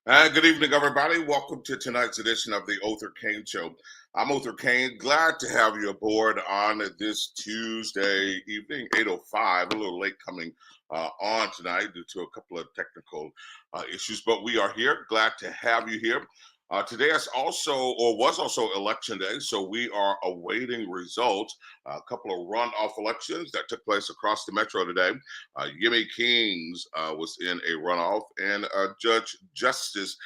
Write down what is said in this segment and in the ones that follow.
Good evening, everybody. Welcome to tonight's edition of the Othor Cain Show. I'm Othor Cain. Glad to have you aboard on this Tuesday evening, 8:05. A little late coming on tonight due to a couple of technical issues, but we are here. Glad to have you here. Today is also, or was also, election day, so we are awaiting results. A couple of runoff elections that took place across the metro today. Yemi Kings was in a runoff, and Judge Justice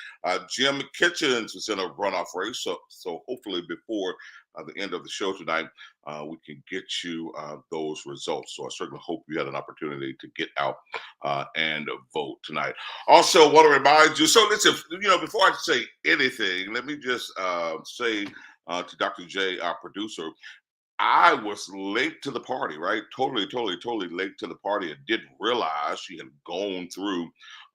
Jim Kitchens was in a runoff race. So hopefully before the end of the show tonight, we can get you those results. So I certainly hope you had an opportunity to get out and vote tonight. Also, want to remind you. So listen, before I say anything, let me just say to Dr. J, our producer, I was late to the party, right? Totally late to the party, and didn't realize she had gone through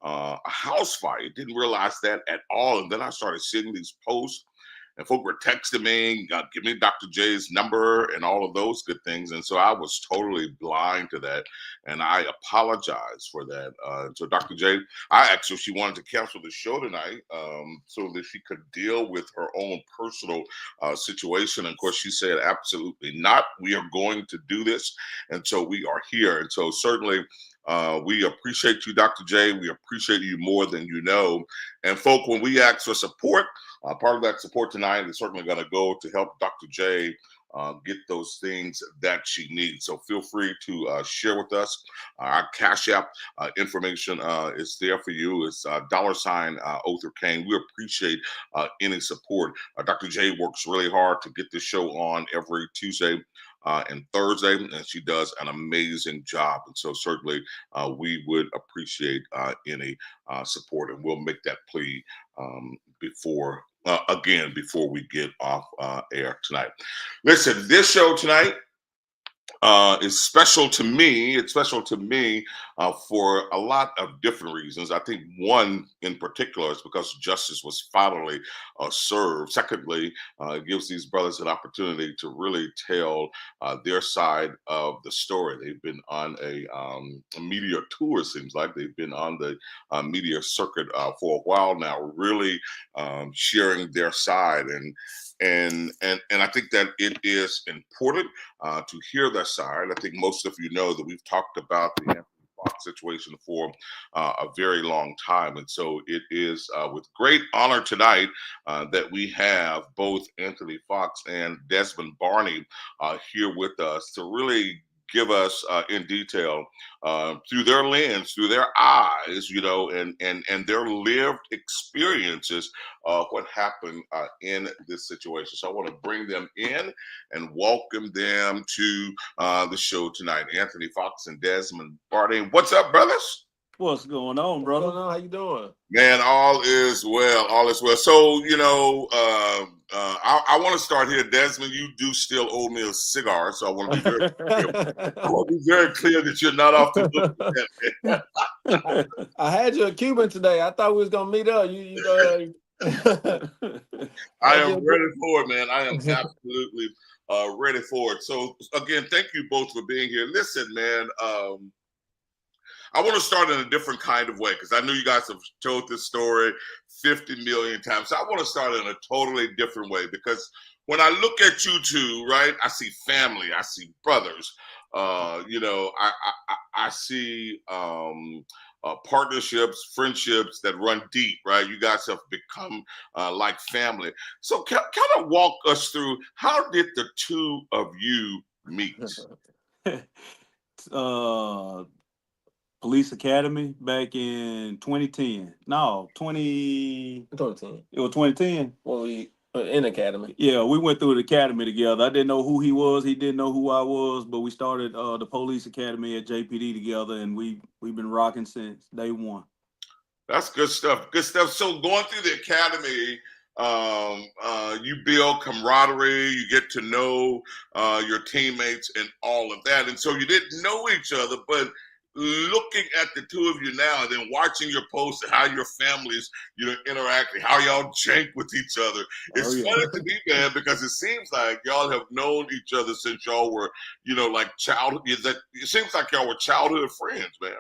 a house fire. Didn't realize that at all. And then I started seeing these posts, and folk were texting me, give me Dr. J's number and all of those good things. And so I was totally blind to that. And I apologize for that. So Dr. J, I asked her if she wanted to cancel the show tonight so that she could deal with her own personal situation. And of course, she said, absolutely not. We are going to do this. And so we are here. And so certainly, we appreciate you, Dr. J. We appreciate you more than you know. And folk, when we ask for support, part of that support tonight is certainly going to go to help Dr. J get those things that she needs. So feel free to share with us. Our Cash App information is there for you. It's $ Othor Cain. We appreciate any support. Dr. J works really hard to get this show on every Tuesday and Thursday, and she does an amazing job. And so certainly we would appreciate any support, and we'll make that plea before we get off air tonight. Listen, this show tonight is special to me. It's special to me for a lot of different reasons. I think one in particular is because justice was finally served. Secondly, it gives these brothers an opportunity to really tell their side of the story. They've been on a media tour, it seems like. They've been on the media circuit for a while now, really sharing their side. And I think that it is important to hear that side. I think most of you know that we've talked about the Anthony Fox situation for a very long time. And so it is with great honor tonight that we have both Anthony Fox and Desmond Barney here with us to really give us in detail through their lens, through their eyes, and their lived experiences of what happened in this situation. So I want to bring them in and welcome them to the show tonight. Anthony Fox and Desmond Barney. What's up, brothers? What's going on, brother? How you doing? Man, all is well. All is well. So, I want to start here. Desmond, you do still owe me a cigar, so I want to be very clear. I want to be very clear that you're not off the hook. I had you a Cuban today. I thought we was gonna meet up. I am ready for it, man. I am absolutely ready for it. So, again, thank you both for being here. Listen, man. I want to start in a different kind of way because I know you guys have told this story 50 million times. So I want to start in a totally different way because when I look at you two, right, I see family, I see brothers, I see partnerships, friendships that run deep, right? You guys have become like family. So kind of walk us through, how did the two of you meet? Police Academy back in 2010. No, 2010. It was 2010. Well, we in academy. Yeah, we went through the academy together. I didn't know who he was. He didn't know who I was, but we started the Police Academy at JPD together, and we've been rocking since day one. That's good stuff. Good stuff. So going through the academy, you build camaraderie, you get to know your teammates and all of that. And so you didn't know each other, but looking at the two of you now and then watching your posts and how your families, interacting, how y'all jank with each other. It's funny to me, man, because it seems like y'all have known each other since y'all were, like childhood. It seems like y'all were childhood friends, man.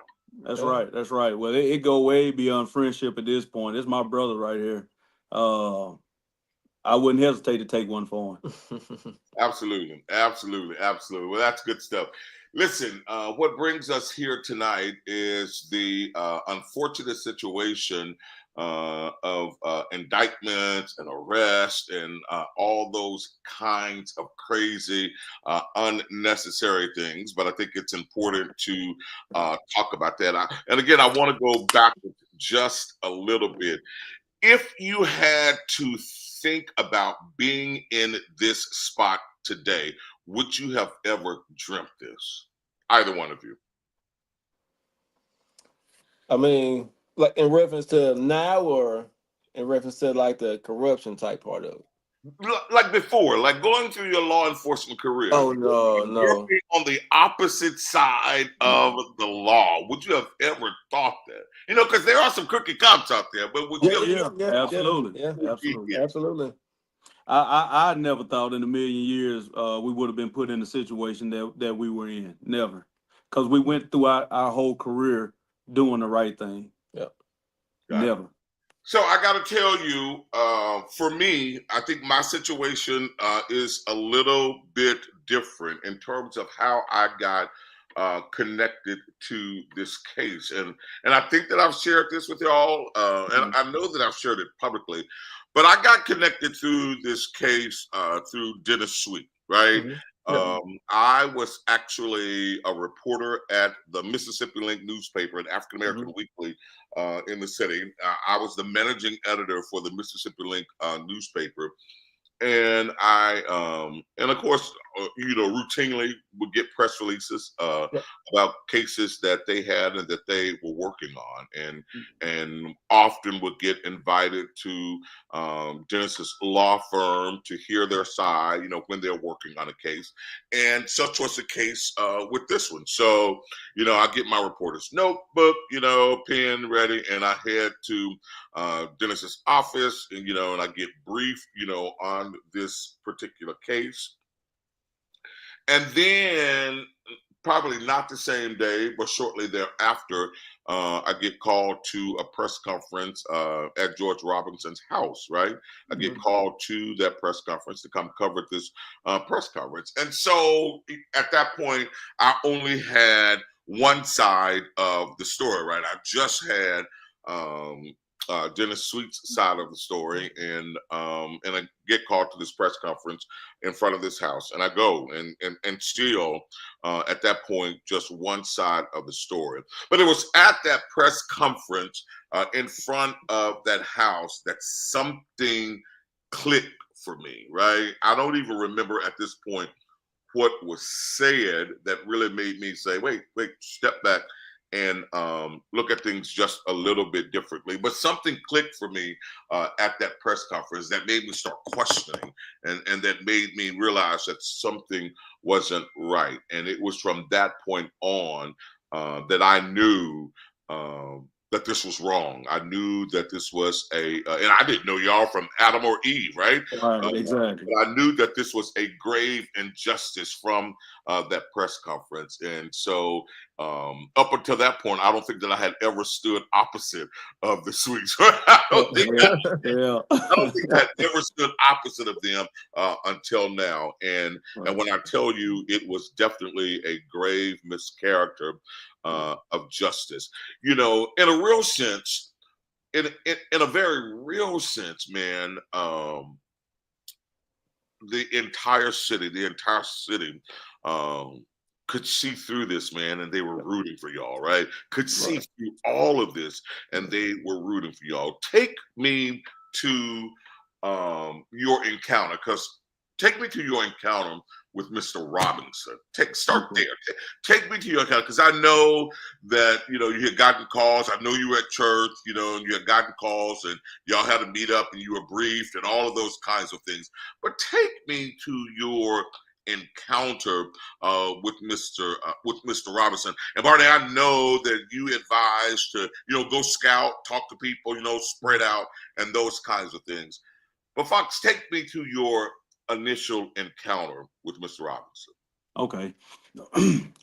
That's Yeah. right. That's right. Well, it go way beyond friendship at this point. It's my brother right here. I wouldn't hesitate to take one for him. Absolutely, absolutely, absolutely. Well, that's good stuff. Listen, what brings us here tonight is the unfortunate situation of indictments and arrest and all those kinds of crazy, unnecessary things. But I think it's important to talk about that. And again, I want to go back just a little bit. If you had to think about being in this spot today, would you have ever dreamt this? Either one of you. I mean, like in reference to now, or in reference to like the corruption type part of it. Like before, like going through your law enforcement career, Oh no, no. working on the opposite side of the law, would you have ever thought that? You know, because there are some crooked cops out there, but would you Yeah, have absolutely. yeah, Absolutely. absolutely. I never thought in a million years we would have been put in the situation that we were in. Never. Because we went through our whole career doing the right thing. Yep. Never. So I got to tell you, for me, I think my situation is a little bit different in terms of how I got connected to this case, and I think that I've shared this with y'all, and I know that I've shared it publicly, but I got connected through this case through Dennis Sweet, right? Mhm. Yeah. I was actually a reporter at the Mississippi Link newspaper, an African American Mhm. weekly in the city. I was the managing editor for the Mississippi Link newspaper, and and of course, routinely would get press releases Yep. about cases that they had and that they were working on, and often would get invited to Genesis law firm to hear their side, when they're working on a case, and such was the case with this one. So, I get my reporter's notebook, pen ready, and I head to Dennis's office, and I get briefed, on this particular case. And then, probably not the same day, but shortly thereafter, I get called to a press conference at George Robinson's house, right? I get Mhm. called to that press conference to come cover this press conference. And so at that point, I only had one side of the story, right? I just had um, Dennis Sweet's side of the story, and I get called to this press conference in front of this house, and I go, and still at that point just one side of the story. But it was at that press conference in front of that house that something clicked for me. Right, I don't even remember at this point what was said that really made me say, wait, step back and look at things just a little bit differently. But something clicked for me at that press conference that made me start questioning, and that made me realize that something wasn't right. And it was from that point on that I knew that this was wrong. I knew that this was and I didn't know y'all from Adam or Eve, right? Right, exactly. But I knew that this was a grave injustice from that press conference. And so up until that point, I don't think that I had ever stood opposite of the Sweets. I don't think Yeah, yeah. I don't think I ever stood opposite of them until now. And Right. when I tell you, it was definitely a grave mischaracter of justice. In a real sense, in a very real sense, man, the entire city could see through this, man, and they were rooting for y'all, right? Could see Right. through all of this, and they were rooting for y'all. Take me to your encounter, take me to your encounter with Mr. Robinson. Start Okay. there. Take me to your encounter, because I know that you had gotten calls. I know you were at church, and you had gotten calls, and y'all had to meet up, and you were briefed, and all of those kinds of things. But take me to your encounter with Mr. Robinson. And Barney, I know that you advised to go scout, talk to people, spread out, and those kinds of things. But Fox, take me to your initial encounter with Mr. Robinson. Okay.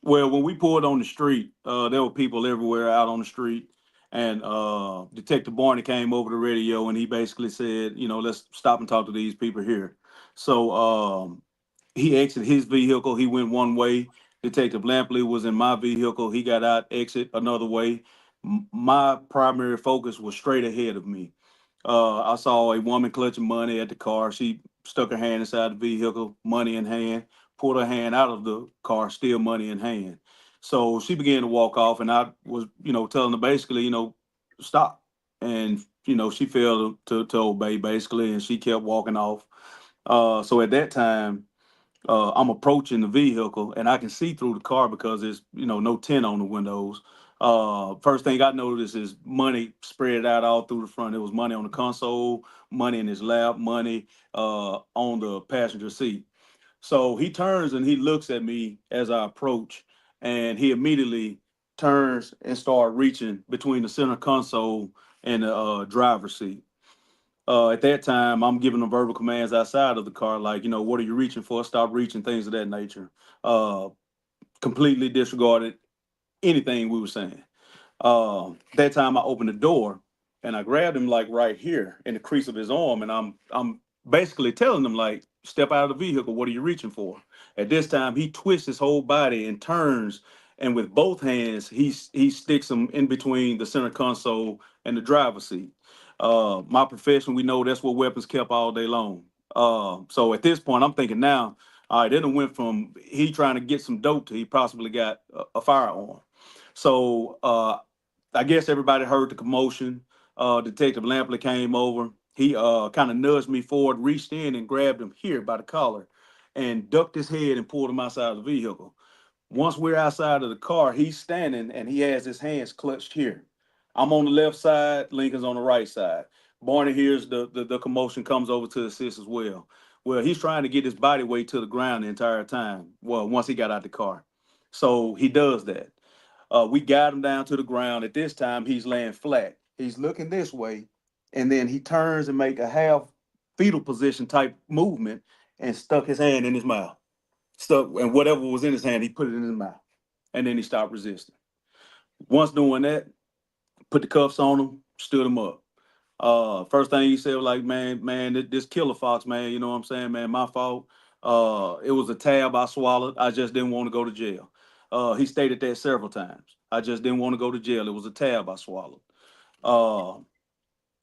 Well, when we pulled on the street, there were people everywhere out on the street, and Detective Barney came over the radio, and he basically said, you know, let's stop and talk to these people here. So he exited his vehicle. He went one way. Detective Lampley was in my vehicle. He got out, exit another way. My primary focus was straight ahead of me. I saw a woman clutching money at the car. She stuck her hand inside the vehicle, money in hand, pulled her hand out of the car, still money in hand. So she began to walk off, and I was, you know, telling her basically, you know, stop. And, you know, she failed to obey basically, and she kept walking off. So at that time, I'm approaching the vehicle and I can see through the car because there's, you know, no tint on the windows. First thing I noticed is money spread out all through the front. There was money on the console, money in his lap, money on the passenger seat. So he turns and he looks at me as I approach, and he immediately turns and start reaching between the center console and the driver's seat. At that time, I'm giving them verbal commands outside of the car, like, you know, what are you reaching for? Stop reaching, things of that nature. Uh, Completely disregarded anything we were saying. That time I opened the door and I grabbed him like right here in the crease of his arm, and I'm basically telling him like, step out of the vehicle. What are you reaching for? At this time, he twists his whole body and turns, and with both hands, he sticks him in between the center console and the driver's seat. My profession, we know that's what weapons kept all day long. So at this point, I'm thinking now, all right, it done went from he trying to get some dope to he possibly got a firearm. So I guess everybody heard the commotion. Detective Lampley came over. He kind of nudged me forward, reached in and grabbed him here by the collar and ducked his head and pulled him outside of the vehicle. Once we're outside of the car, he's standing and he has his hands clutched here. I'm on the left side, Lincoln's on the right side. Barney hears the commotion, comes over to assist as well. Well, he's trying to get his body weight to the ground the entire time. Well, once he got out the car. So he does that. We got him down to the ground. At this time, he's laying flat. He's looking this way, and then he turns and make a half fetal position type movement and stuck his hand in his mouth. Stuck, and whatever was in his hand, he put it in his mouth, and then he stopped resisting. Once doing that, put the cuffs on him, stood him up. First thing he said was like, man, this killer fox, man, you know what I'm saying, man, my fault. It was a tab I swallowed. I just didn't want to go to jail. He stated that several times. I just didn't want to go to jail. It was a tab I swallowed. Uh,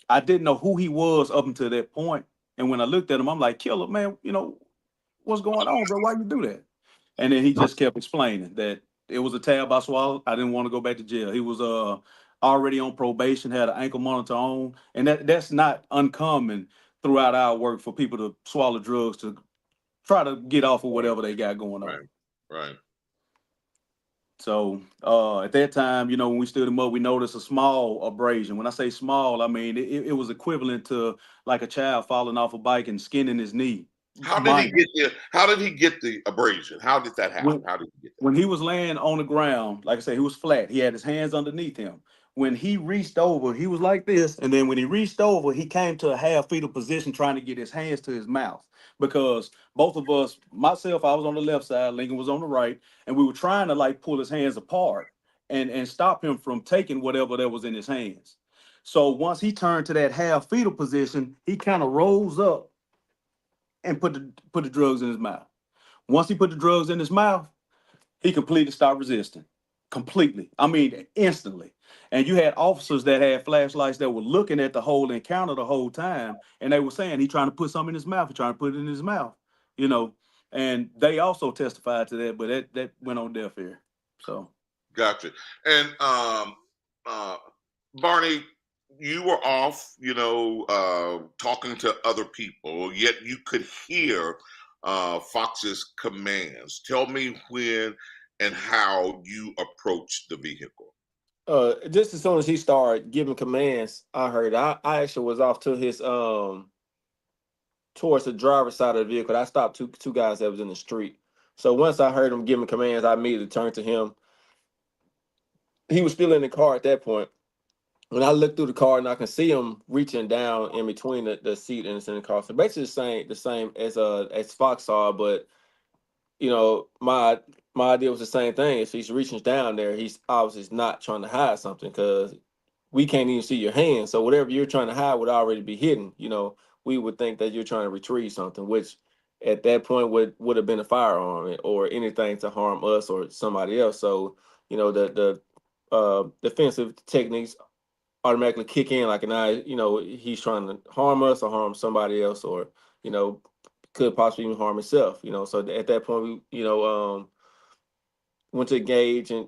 I didn't know who he was up until that point. And when I looked at him, I'm like, killer, man, you know, what's going on, bro? Why you do that? And then he just kept explaining that it was a tab I swallowed. I didn't want to go back to jail. He was already on probation, had an ankle monitor on, and that's not uncommon throughout our work for people to swallow drugs to try to get off of Right, whatever they got going right, on. right. So at that time, you know, when we stood him up, we noticed a small abrasion. When I say small, I mean it was equivalent to like a child falling off a bike and skinning his knee. Minor. How did he get the abrasion? How did that happen? When How did he get that? when he was laying on the ground, like I said, he was flat. He had his hands underneath him. When he reached over, he was like this, and then when he reached over, he came to a half fetal position, trying to get his hands to his mouth. Because both of us, myself, I was on the left side, Lincoln was on the right, and we were trying to like pull his hands apart and stop him from taking whatever that was in his hands. So once he turned to that half fetal position, he kind of rose up and put the drugs in his mouth. Once he put the drugs in his mouth, he completely stopped resisting. Completely. I mean, instantly. And you had officers that had flashlights that were looking at the whole encounter the whole time, and they were saying he trying to put something in his mouth, he trying to put it in his mouth, you know. And they also testified to that, but that went on deaf ear. So Gotcha. And uh, Barney, you were off, talking to other people, yet you could hear Fox's commands. Tell me when and how you approached the vehicle. Just as soon as he started giving commands, I heard. I actually was off to his towards the driver's side of the vehicle. I stopped two guys that was in the street. So once I heard him giving commands, I immediately turned to him. He was still in the car at that point. When I looked through the car and I can see him reaching down in between the seat and the center car. So basically the same as Fox saw, but you know, my my idea was the same thing. If he's reaching down there, he's obviously not trying to hide something because we can't even see your hand. So whatever you're trying to hide would already be hidden. We would think that you're trying to retrieve something, which at that point would have been a firearm or anything to harm us or somebody else. So the defensive techniques automatically kick in like an eye. He's trying to harm us or harm somebody else, or you know could possibly even harm himself. So at that point we went to engage in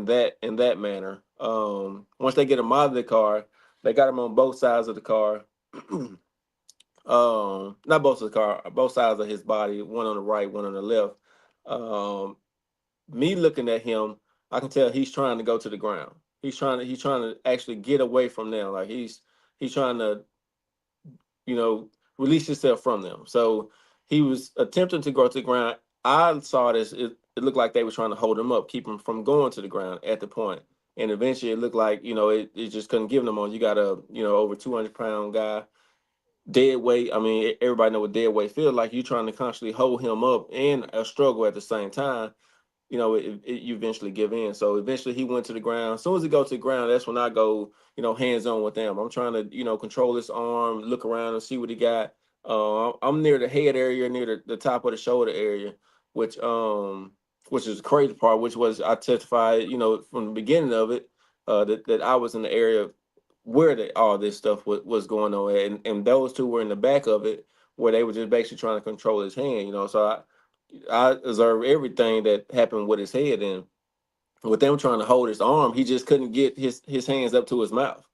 that manner. Once they get him out of the car, they got him on both sides of the car. Not both of the car, both sides of his body, one on the right, one on the left. Me looking at him, I can tell he's trying to go to the ground. He's trying to actually get away from them. Like he's trying to you know, release yourself from them. So he was attempting to go to the ground. I saw this, it looked like they were trying to hold him up, keep him from going to the ground at the point. And eventually it looked like, it just couldn't give them on. You got a, over 200-pound guy, dead weight. I mean, everybody know what dead weight feels like. You're trying to constantly hold him up and a struggle at the same time. You eventually give in. So eventually he went to the ground. As soon as he goes to the ground, that's when I go, hands on with them. I'm trying to, control his arm, look around and see what he got. I'm near the head area, near the top of the shoulder area, which is the crazy part, which was I testified, from the beginning of it, that I was in the area where all this stuff was going on, and those two were in the back of it, where they were just basically trying to control his hand. So I observed everything that happened with his head, and with them trying to hold his arm, he just couldn't get his hands up to his mouth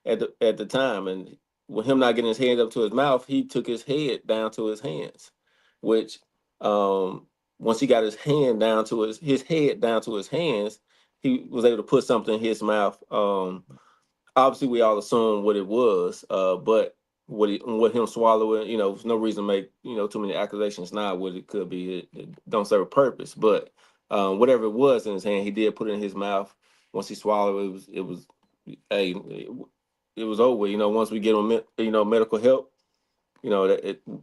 at the time. And with him not getting his hand up to his mouth, he took his head down to his hands, which once he got his hand down to his head down to his hands, he was able to put something in his mouth. Obviously we all assumed what it was, but what him swallowing, there's no reason to make too many accusations now what it could be. It don't serve a purpose, but whatever it was in his hand, he did put it in his mouth. Once he swallowed it was over. Once we get him medical help,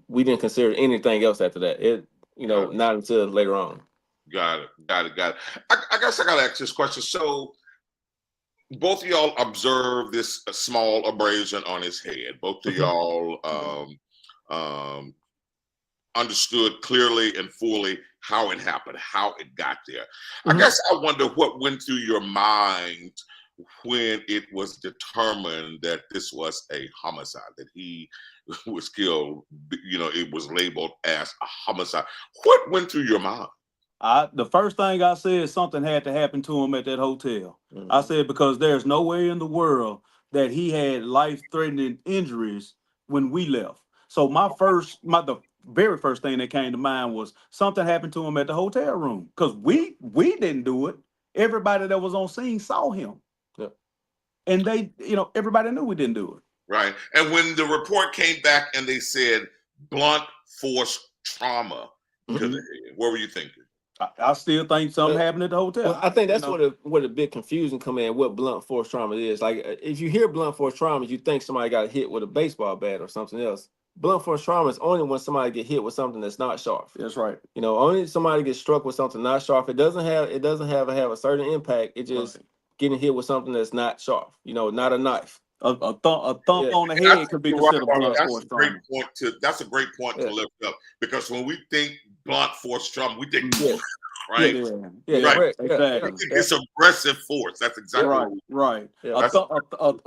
we didn't consider anything else after that. Not until later on. Got it. I guess I gotta ask this question. So both of y'all observed this small abrasion on his head. Both of y'all um, understood clearly and fully how it happened, how it got there. I guess I wonder what went through your mind when it was determined that this was a homicide, that he was killed. It was labeled as a homicide. What went through your mind? The first thing I said, something had to happen to him at that hotel. I said, because there's no way in the world that he had life-threatening injuries when we left. So the very first thing that came to mind was something happened to him at the hotel room, because we didn't do it. Everybody that was on scene saw him. Yep. And everybody knew we didn't do it. Right. And when the report came back and they said blunt force trauma to the head, what were you thinking? I still think something happened at the hotel. Well, I think that's where the big confusion come in, what blunt force trauma is. Like, if you hear blunt force trauma, you think somebody got hit with a baseball bat or something else. Blunt force trauma is only when somebody get hit with something that's not sharp. That's right. Only somebody gets struck with something not sharp. It doesn't have a certain impact. It just getting hit with something that's not sharp. Not a knife. A thump on the head could be considered blunt force trauma. That's a great point to lift up, because when we think blunt force trauma, we think right? Right. Exactly. It's aggressive force. That's exactly right. Yeah.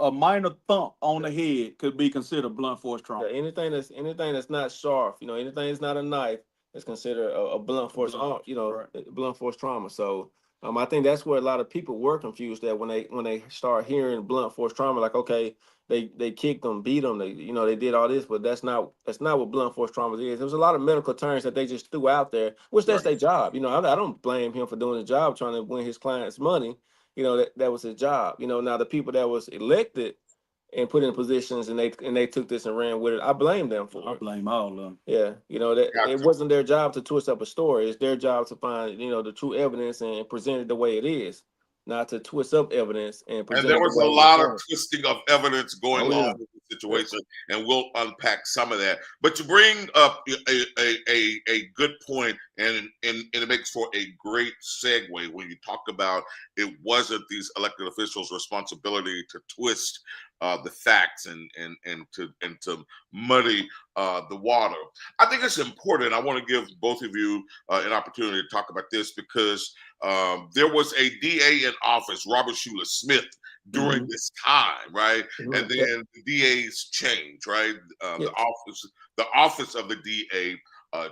A minor thump on the head could be considered blunt force trauma. Yeah, anything that's not sharp, anything that's not a knife, is considered a blunt force, blunt force trauma. So I think that's where a lot of people were confused at when they start hearing blunt force trauma. Like, okay, they kicked them, beat them, they did all this, but that's not what blunt force trauma is. There was a lot of medical terms that they just threw out there, which that's their job. I don't blame him for doing his job, trying to win his clients' money. That was his job. Now the people that was elected and put in positions and they took this and ran with it, I blame them for it. I blame all of them. Yeah, it wasn't their job to twist up a story. It's their job to find, the true evidence and present it the way it is. not to twist up evidence and And present there it the was a way we lot of want. twisting of evidence going Oh on yeah. in the situation, and we'll unpack some of that. But you bring up a good point, and it makes for a great segue when you talk about it wasn't these elected officials' responsibility to twist the facts and to muddy the water. I think it's important. I want to give both of you an opportunity to talk about this because there was a DA in office, Robert Schuler Smith, during Mm-hmm. this time, right? And Mm-hmm. Yep. then the DA's changed, right? Yes. The office of the DA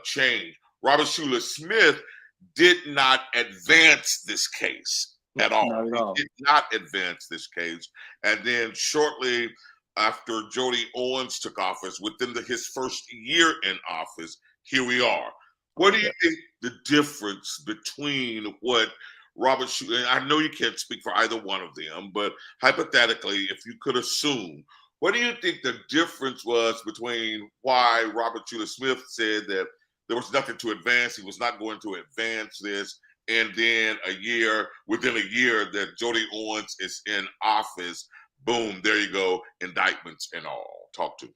changed. Robert Schuler Smith did not advance this case No, at all. Not at He all. did not advance this case. And then shortly after Jody Owens took office, within his first year in office, here we are. What do you Okay. think the difference between what Robert Schuler, and I know you can't speak for either one of them, but hypothetically, if you could assume, what do you think the difference was between why Robert Schuler Smith said that there was nothing to advance, he was not going to advance this, and then within a year that Jody Owens is in office, boom, there you go, indictments and all. Talk to me.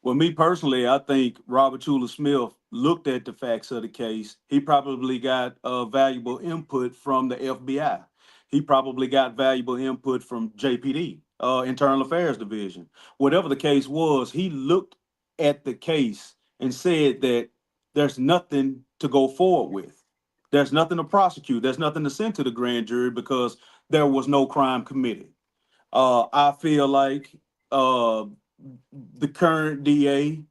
Well, me personally, I think Robert Schuler Smith looked at the facts of the case. He probably got valuable input from the FBI. He probably got valuable input from JPD, Internal Affairs Division. Whatever the case was, he looked at the case and said that there's nothing to go forward with. There's nothing to prosecute. There's nothing to send to the grand jury because there was no crime committed. I feel like uh, the current DA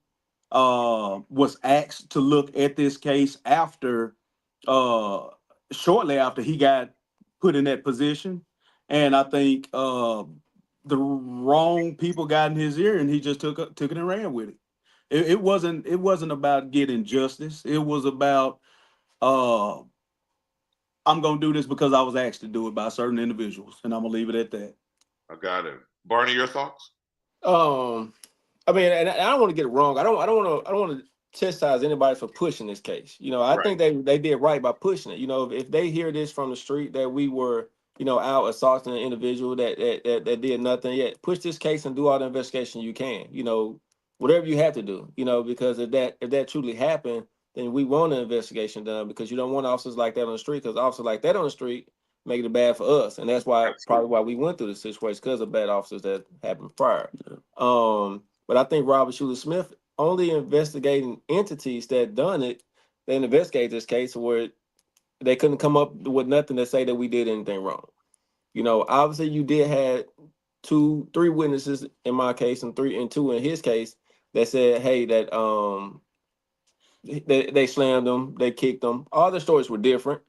was asked to look at this case after shortly after he got put in that position, and I think the wrong people got in his ear, and he just took it and ran with it. It wasn't about getting justice. It was about uh, I'm gonna do this because I was asked to do it by certain individuals, and I'm gonna leave it at that. I got it. Barney, your thoughts? Um, I mean, and I don't want to get it wrong. I don't want to chastise anybody for pushing this case. You know, I Right. think they did right by pushing it. You know, if they hear this from the street that we were, out assaulting an individual that did nothing yet, push this case and do all the investigation you can. You know, whatever you have to do. You know, because if that truly happened, then we want an investigation done because you don't want officers like that on the street. Because officers like that on the street make it bad for us, and that's why probably Absolutely. why we went through the situation because of bad officers that happened prior. But I think Robert Schuler Smith only investigating entities that done it, they investigate this case where they couldn't come up with nothing to say that we did anything wrong. You know, obviously you did have three witnesses in my case and two in his case that said, hey, that they slammed them, they kicked them. All the stories were different.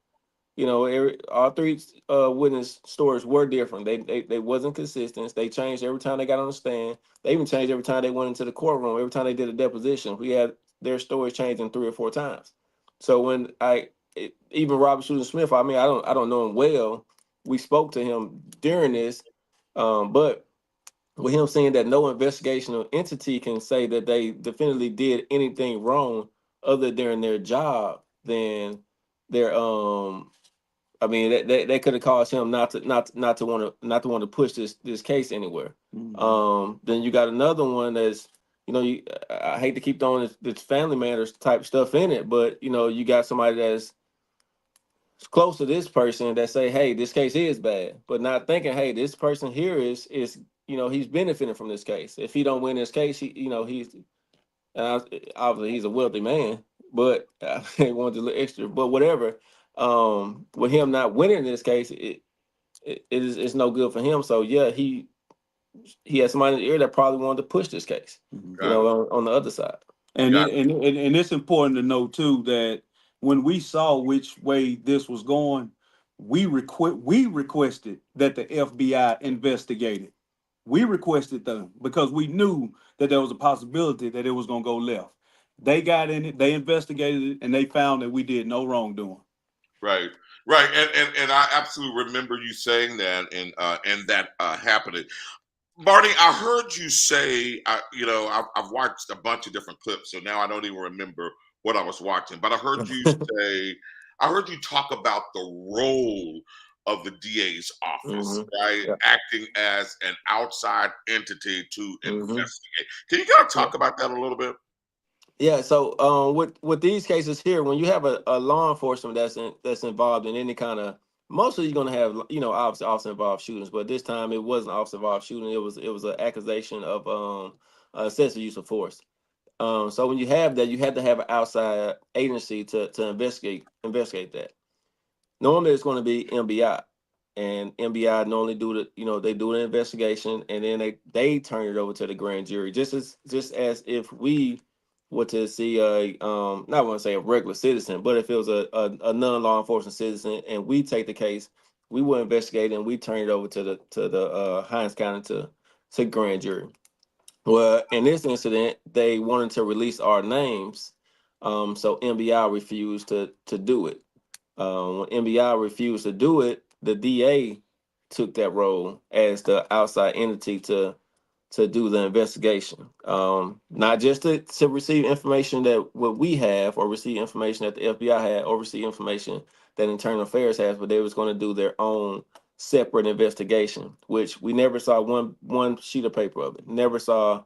You know, all three witness stories were different. They wasn't consistent. They changed every time they got on the stand. They even changed every time they went into the courtroom. Every time they did a deposition, we had their stories changing 3 or 4 times. So when even Robert Schuler Smith, I mean, I don't know him well. We spoke to him during this, but with him saying that no investigational entity can say that they definitively did anything wrong other than their job, then they're I mean, that could have caused him not to want to push this case anywhere. Then you got another one that's, I hate to keep throwing this family matters type stuff in it, but you got somebody that's close to this person that say, hey, this case is bad, but not thinking, hey, this person here is he's benefiting from this case. If he don't win this case, he's obviously he's a wealthy man, but he wanted a little extra. But whatever, with him not winning this case, it's no good for him. So yeah, he has somebody in the ear that probably wanted to push this case. Got it. On the other side. And Got and it's important to know too that when we saw which way this was going, we requested that the FBI investigated. We requested them because we knew that there was a possibility that it was going to go left. They got in it, they investigated it, and they found that we did no wrongdoing. Right, right, and I absolutely remember you saying that, and that happening. Barney, I heard you say, I've watched a bunch of different clips, so now I don't even remember what I was watching. But I heard you say, I heard you talk about the role of the DA's office, Mm-hmm. right? Yeah. Acting as an outside entity to Mm-hmm. investigate. Can you kind of Yeah. talk about that a little bit? Yeah, so with these cases here, when you have a law enforcement that's involved in any kind of, mostly you're gonna have officer involved shootings, but this time it wasn't officer involved shooting. It was an accusation of excessive use of force. So when you have that, you have to have an outside agency to investigate that. Normally it's going to be MBI, and MBI normally do they do the investigation, and then they turn it over to the grand jury, just as if we were to see not want to say a regular citizen, but if it was a non law enforcement citizen, and we take the case, we will investigate and we turn it over to the Hines County to grand jury. Well, in this incident, they wanted to release our names, so MBI refused to do it. When MBI refused to do it, the DA took that role as the outside entity to do the investigation. Not just to receive information that what we have, or receive information that the FBI had, or receive information that Internal Affairs has, but they was going to do their own separate investigation, which we never saw one sheet of paper of it. Never saw.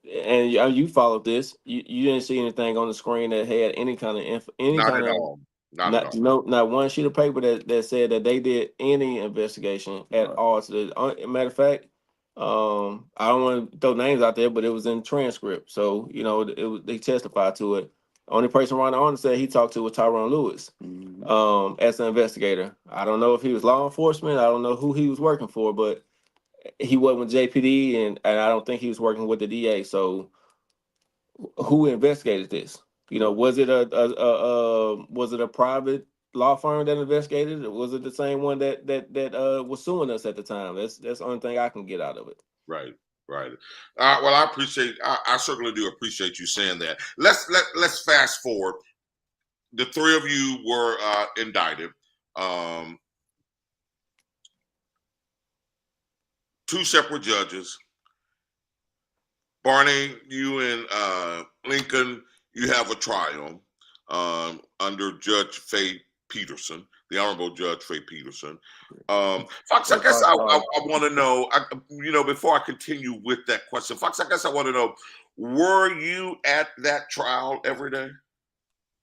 And you followed this. You didn't see anything on the screen that had any kind of Not at all. Not at all. not one sheet of paper that said that they did any investigation at Right. all. To the matter of fact, I don't want to throw names out there, but it was in transcript, so they testified to it. Only person Ron Arnold said he talked to was Tyrone Lewis, Mhm. as an investigator. I don't know if he was law enforcement. I don't know who he was working for, but he wasn't with JPD, and I don't think he was working with the DA. So who investigated this? Was it a private law firm that investigated it? Was it the same one that was suing us at the time? That's the only thing I can get out of it. Right, right. Well, I appreciate. I certainly do appreciate you saying that. Let's fast forward. The three of you were indicted. Um, Two separate judges. Barney, you and Lincoln, you have a trial under Judge Faye Peterson, the Honorable Judge Faye Peterson. Fox, I guess I want to know, before I continue with that question, Fox, I guess I want to know, were you at that trial every day?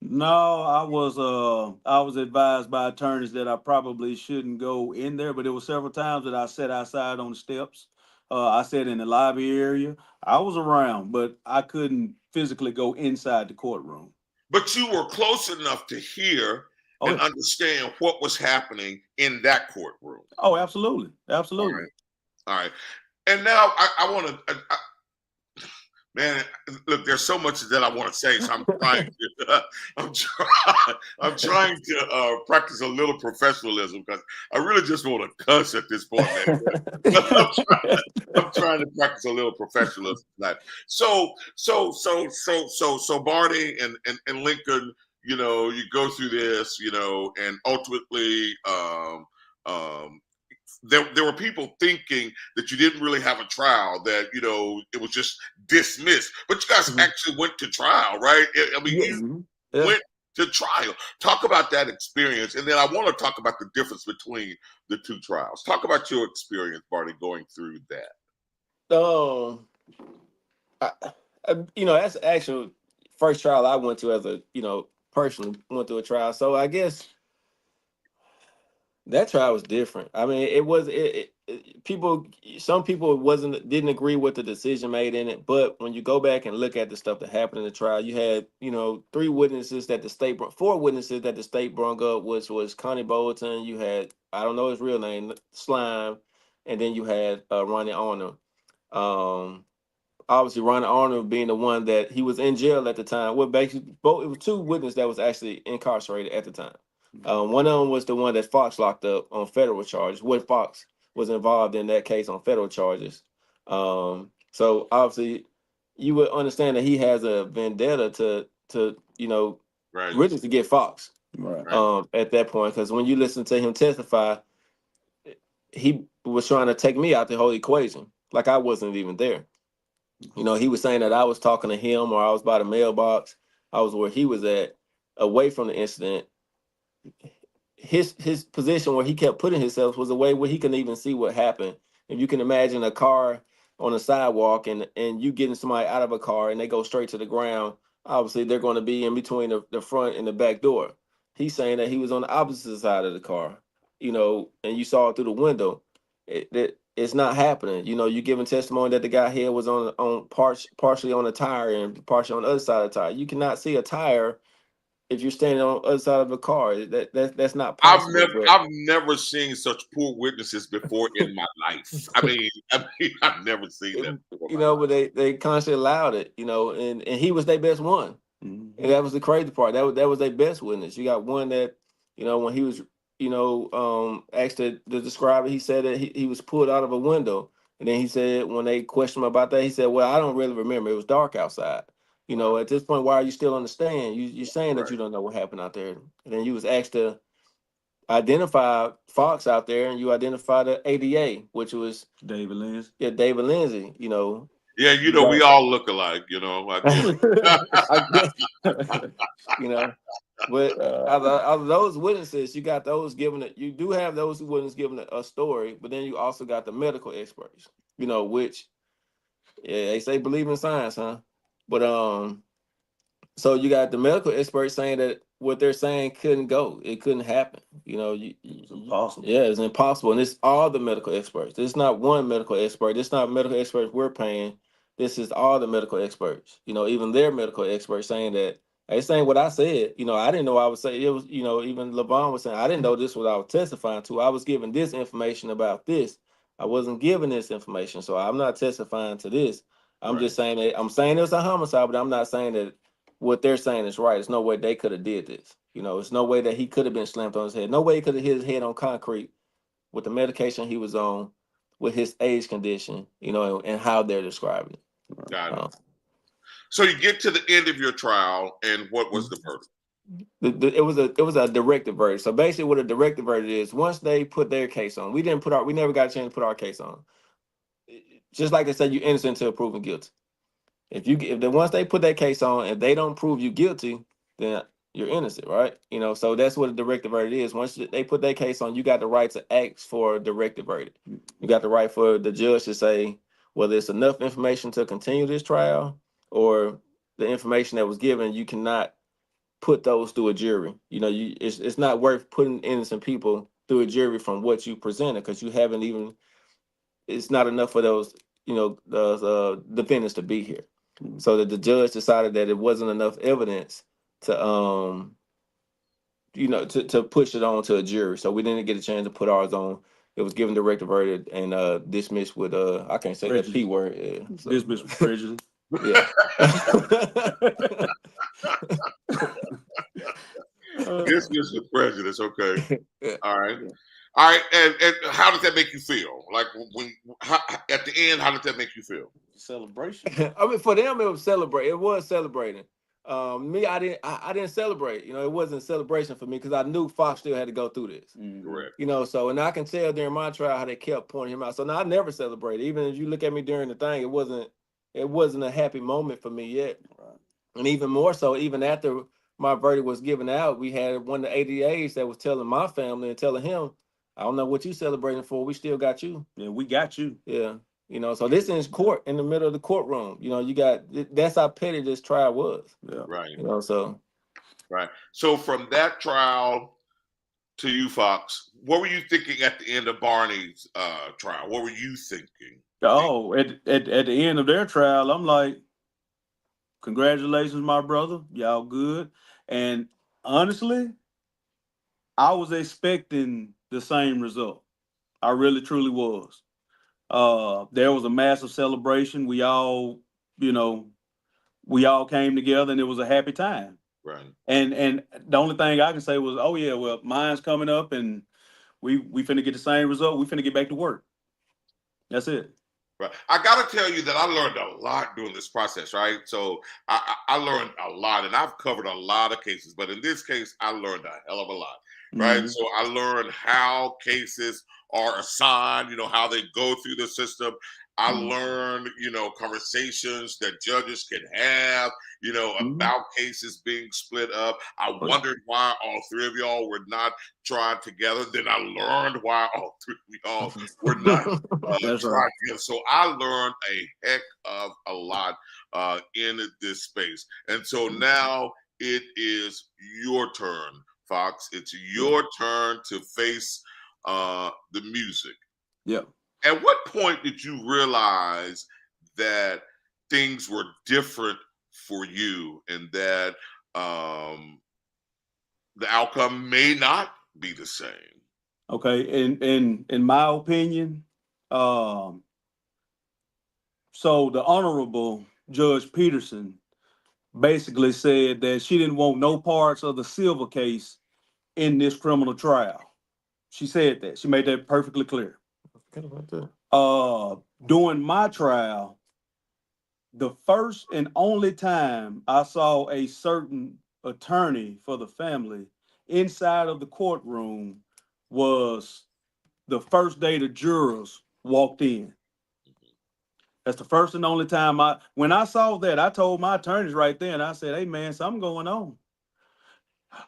No, I was advised by attorneys that I probably shouldn't go in there, but there were several times that I sat outside on the steps. I sat in the lobby area. I was around, but I couldn't physically go inside the courtroom. But you were close enough to hear Oh, and yeah. understand what was happening in that courtroom. Oh, absolutely, All absolutely. right. All right. And now I want to, man, look, there's so much that I want to say, so I'm trying to, I'm trying to practice a little professionalism, because I really just want to cuss at this point, man. I'm trying to practice a little professionalism tonight. So Barney and Lincoln, you go through this, and ultimately, there were people thinking that you didn't really have a trial, that it was just dismissed, but you guys Mhm. actually went to trial, right? I mean, Yes. you Yeah. went to trial. Talk about that experience, and then I want to talk about the difference between the two trials. Talk about your experience, Barney, going through that. I, that's the actual first trial I went to, as a personally went through a trial. So I guess that trial was different. I mean, it was people. Some people didn't agree with the decision made in it. But when you go back and look at the stuff that happened in the trial, you had 4 witnesses that the state brought up, which was Connie Bolton. You had, I don't know his real name, Slime, and then you had Ronnie Arnold. Obviously Ronnie Arnold being the one that he was in jail at the time. Well, basically, it was 2 witnesses that was actually incarcerated at the time. One of them was the one that Fox locked up on federal charges. What Fox was involved in that case on federal charges. So obviously, you would understand that he has a vendetta to Right, really to get Fox. Right. right. At that point, because when you listen to him testify, he was trying to take me out the whole equation, like I wasn't even there. He was saying that I was talking to him, or I was by the mailbox. I was where he was at, away from the incident. his position where he kept putting himself was a way where he couldn't even see what happened. If you can imagine a car on a sidewalk and you getting somebody out of a car and they go straight to the ground, obviously they're going to be in between the front and the back door. He's saying that he was on the opposite side of the car, and you saw it through the window. It's not happening. You giving testimony that the guy here was partially on a tire and partially on the other side of the tire. You cannot see a tire if you're standing on the other side of a car. That's not possible. I've never seen such poor witnesses before in my life. I mean, I've never seen that before. But they constantly allowed it, and he was their best one. And that was the crazy part. That was their best witness. You got one that, when he was, asked to describe it, he said that he was pulled out of a window. And then he said, when they questioned him about that, he said, well, I don't really remember. It was dark outside. At this point, why are you still on the stand? You're saying that you don't know what happened out there. And then you was asked to identify Fox out there, and you identified the ADA, which was David Lindsay. Yeah, David Lindsay. Yeah, we all look alike. I guess, But out of those witnesses, you got those giving it. You do have those witnesses giving a story, but then you also got the medical experts. Which they say believe in science, huh? But so you got the medical experts saying that what they're saying couldn't go. It couldn't happen. It's impossible. Yeah, it's impossible. And it's all the medical experts. It's not one medical expert. It's not medical experts we're paying. This is all the medical experts. Even their medical experts saying that they saying what I said. I didn't know I would say it was, even LeVon was saying, I didn't know this was what I was testifying to. I was giving this information about this. I wasn't giving this information. So I'm not testifying to this. I'm just saying that I'm saying it was a homicide, but I'm not saying that what they're saying is right. There's no way they could have did this. It's no way that he could have been slammed on his head. No way he could have hit his head on concrete with the medication he was on, with his age condition, and how they're describing it. Got it. So you get to the end of your trial, and what was the verdict? It was a directed verdict. So basically, what a directed verdict is, once they put their case on, we never got a chance to put our case on. Just like I said, you're innocent until proven guilty. Once they put that case on, if they don't prove you guilty, then you're innocent, right? So that's what a directed verdict is. Once they put that case on, you got the right to ask for a directed verdict. You got the right for the judge to say whether it's enough information to continue this trial, or the information that was given, you cannot put those through a jury. It's not worth putting innocent people through a jury from what you presented, because you haven't even. It's not enough for those the defendants to be here. So that the judge decided that it wasn't enough evidence to to push it on to a jury. So we didn't get a chance to put ours on. It was given directed verdict and dismissed with I can't say prejudice. That P word. Yeah. So. Dismissed with prejudice. Yeah. Dismissed with prejudice. Okay. Yeah. All right. All right. And how did that make you feel? Like at the end, how did that make you feel? Celebration. I mean, for them, it was celebrate. It was celebrating. Me, I didn't celebrate. It wasn't a celebration for me because I knew Fox still had to go through this. Correct. So, and I can tell during my trial how they kept pointing him out. So now I never celebrated. Even if you look at me during the thing, it wasn't a happy moment for me yet. Right. And even more so, even after my verdict was given out, we had one of the ADAs that was telling my family and telling him, I don't know what you celebrating for. We still got you. Yeah, we got you. Yeah. So this is court, in the middle of the courtroom. That's how petty this trial was. Yeah. Right. So. Right. So from that trial to you, Fox, what were you thinking at the end of Barney's trial? What were you thinking? Oh, at the end of their trial, I'm like, congratulations, my brother. Y'all good. And honestly, I was expecting the same result. I really, truly was. There was a massive celebration. We all came together, and it was a happy time. Right. And the only thing I can say was, oh yeah, well, mine's coming up, and we finna get the same result. We finna get back to work. That's it. Right. I got to tell you that I learned a lot during this process, right? So I learned a lot, and I've covered a lot of cases, but in this case, I learned a hell of a lot, right? Mm-hmm. So I learned how cases are assigned, how they go through the system. I learned, conversations that judges can have, about cases being split up. I wondered why all three of y'all were not tried together. Then I learned why all three of y'all were not That's tried right. together. So I learned a heck of a lot in this space. And so now it is your turn, Fox. It's your turn to face the music. Yeah. At what point did you realize that things were different for you and that the outcome may not be the same? Okay. In my opinion, um, so the Honorable Judge Peterson basically said that she didn't want no parts of the Silver case in this criminal trial. She said that. She made that perfectly clear. During my trial, the first and only time I saw a certain attorney for the family inside of the courtroom was the first day the jurors walked in. That's the first and only time when I saw that, I told my attorneys right then, I said, hey man, something going on.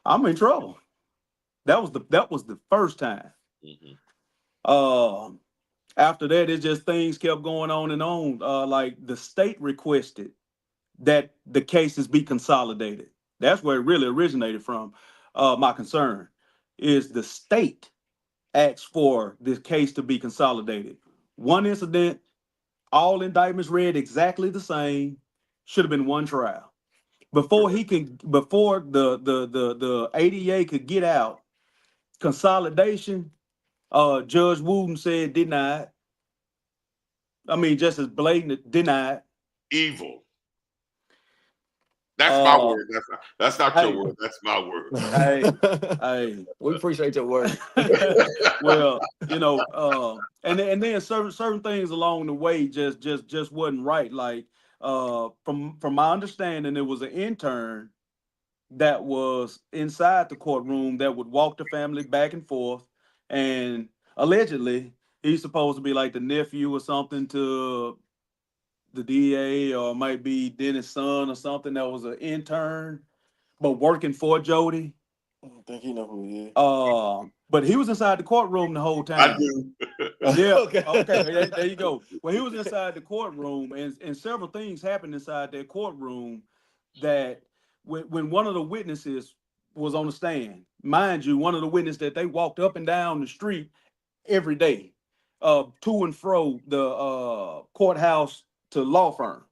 I'm in trouble. That was the first time. After that, it just things kept going on and on. Like the state requested that the cases be consolidated. That's where it really originated from. My concern is the state asked for this case to be consolidated. One incident, all indictments read exactly the same. Should have been one trial. Before the ADA could get out, consolidation, Judge Wooten said denied. I mean, just as blatant, denied. Evil. That's my Uh, word. That's not hey, your word. That's my word. hey, We appreciate your work. well, and then certain things along the way just wasn't right. Like, from my understanding, it was an intern that was inside the courtroom that would walk the family back and forth, and allegedly he's supposed to be like the nephew or something to the DA, or might be Dennis' son or something that was an intern, but working for Jody. I don't think he know who he is. But he was inside the courtroom the whole I time. do. Yeah. Okay. Okay. There you go. Well, he was inside the courtroom, and several things happened inside that courtroom that when one of the witnesses was on the stand, mind you, one of the witnesses that they walked up and down the street every day, to and fro the courthouse to law firm.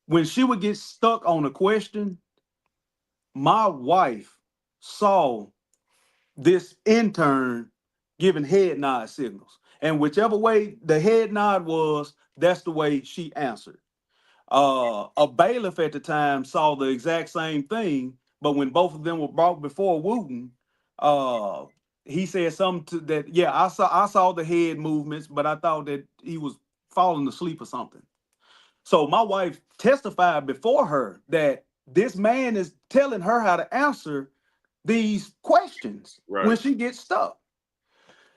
When she would get stuck on a question, my wife saw this intern giving head nod signals. And whichever way the head nod was, that's the way she answered. A bailiff at the time saw the exact same thing, but when both of them were brought before Wooten, uh, he said something to that, yeah, I saw the head movements, but I thought that he was falling asleep or something. So my wife testified before her that this man is telling her how to answer these questions when Right. she gets stuck.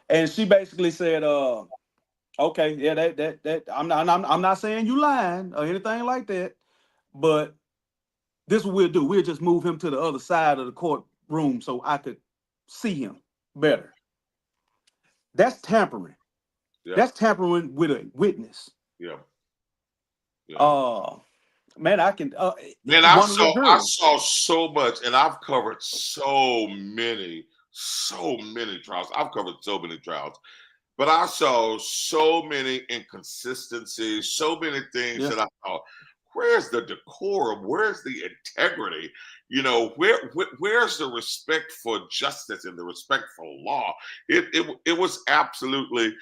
And she basically said, okay, yeah, that I'm not saying you lying or anything like that, but this is what we'll do. We'll just move him to the other side of the courtroom so I could see him better. That's tampering. Yeah. That's tampering with a witness. Yeah. Yeah. Man, I can Man, one of the I jurors. saw so much, and I've covered so many trials. I've covered so many trials, but I saw so many inconsistencies, so many things Yeah. that I thought, where's the decorum? Where's the integrity? Where's the respect for justice and the respect for law? It was absolutely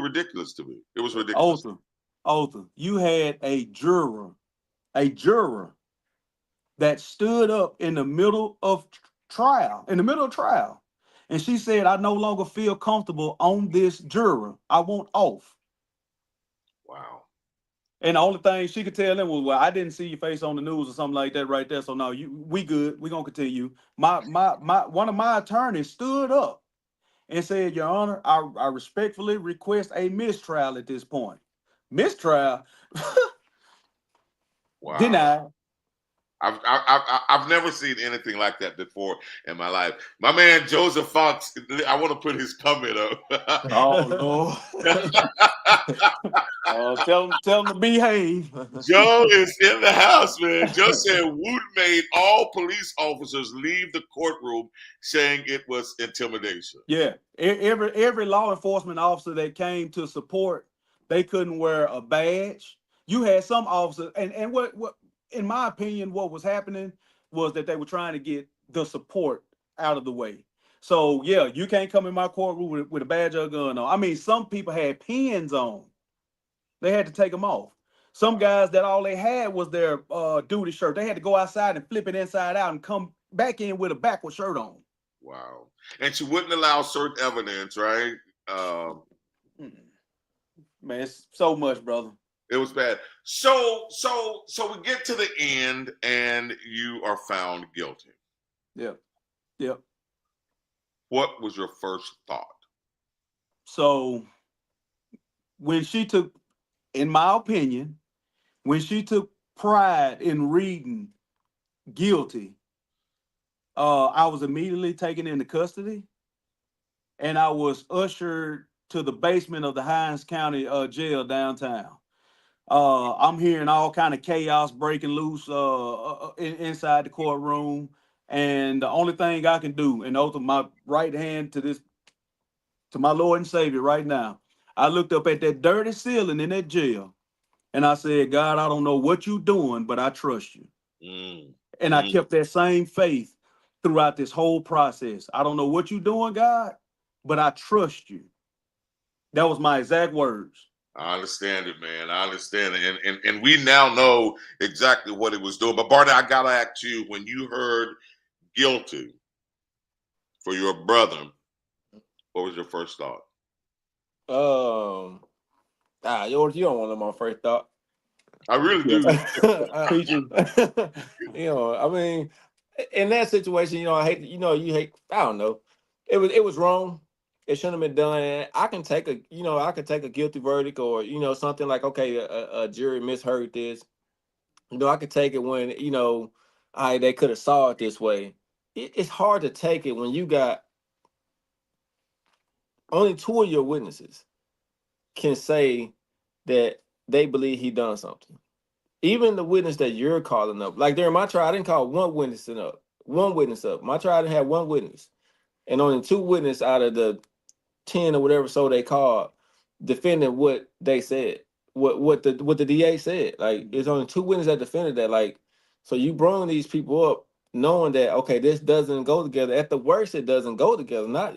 ridiculous to me. It was ridiculous. Othor, you had a juror that stood up in the middle of trial, and she said, I no longer feel comfortable on this juror. I want off. Wow. And the only thing she could tell them was, well, I didn't see your face on the news or something like that right there. So no, we good. We're gonna continue. My one of my attorneys stood up and said, Your Honor, I respectfully request a mistrial at this point. Mistrial? Wow. Denied. I've never seen anything like that before in my life. My man Joseph Fox, I want to put his comment up. Oh Lord. Tell him to behave. Joe is in the house, man. Joe said Wood made all police officers leave the courtroom saying it was intimidation. Yeah. Every law enforcement officer that came to support, they couldn't wear a badge. You had some officers, and what in my opinion, what was happening was that they were trying to get the support out of the way. So yeah, you can't come in my courtroom with a badge or a gun on. I mean, some people had pins on. They had to take them off. Some guys that all they had was their duty shirt. They had to go outside and flip it inside out and come back in with a backward shirt on. Wow. And she wouldn't allow certain evidence, right? Man, it's so much, brother. It was bad. So we get to the end and you are found guilty. Yep. Yep. What was your first thought? So when she took, in my opinion, when she took pride in reading guilty, I was immediately taken into custody and I was ushered to the basement of the Hines County jail downtown. I'm hearing all kind of chaos breaking loose inside the courtroom, and the only thing I can do, and oath of my right hand to my Lord and Savior right now, I looked up at that dirty ceiling in that jail, and I said, God, I don't know what you're doing, but I trust you. And I kept that same faith throughout this whole process. I don't know what you're doing, God, but I trust you. That was my exact words. I understand it, man. I understand it. And we now know exactly what it was doing. But Barney, I gotta ask you, when you heard guilty for your brother, what was your first thought? You don't want to know my first thought. I really do. I mean, in that situation, I don't know. It was wrong. It shouldn't have been done. And I can take a guilty verdict, or something like, okay, a jury misheard this. I could take it when they could have saw it this way. It's hard to take it when you got only two of your witnesses can say that they believe he done something. Even the witness that you're calling up, like during my trial, I didn't call one witness up. My trial didn't have one witness, and only two witnesses out of the 10 or whatever so they called defending what they said, what the DA said. Like, it's only two witnesses that defended that. Like, so you bring these people up knowing that, okay, this doesn't go together. At the worst, it doesn't go together. Not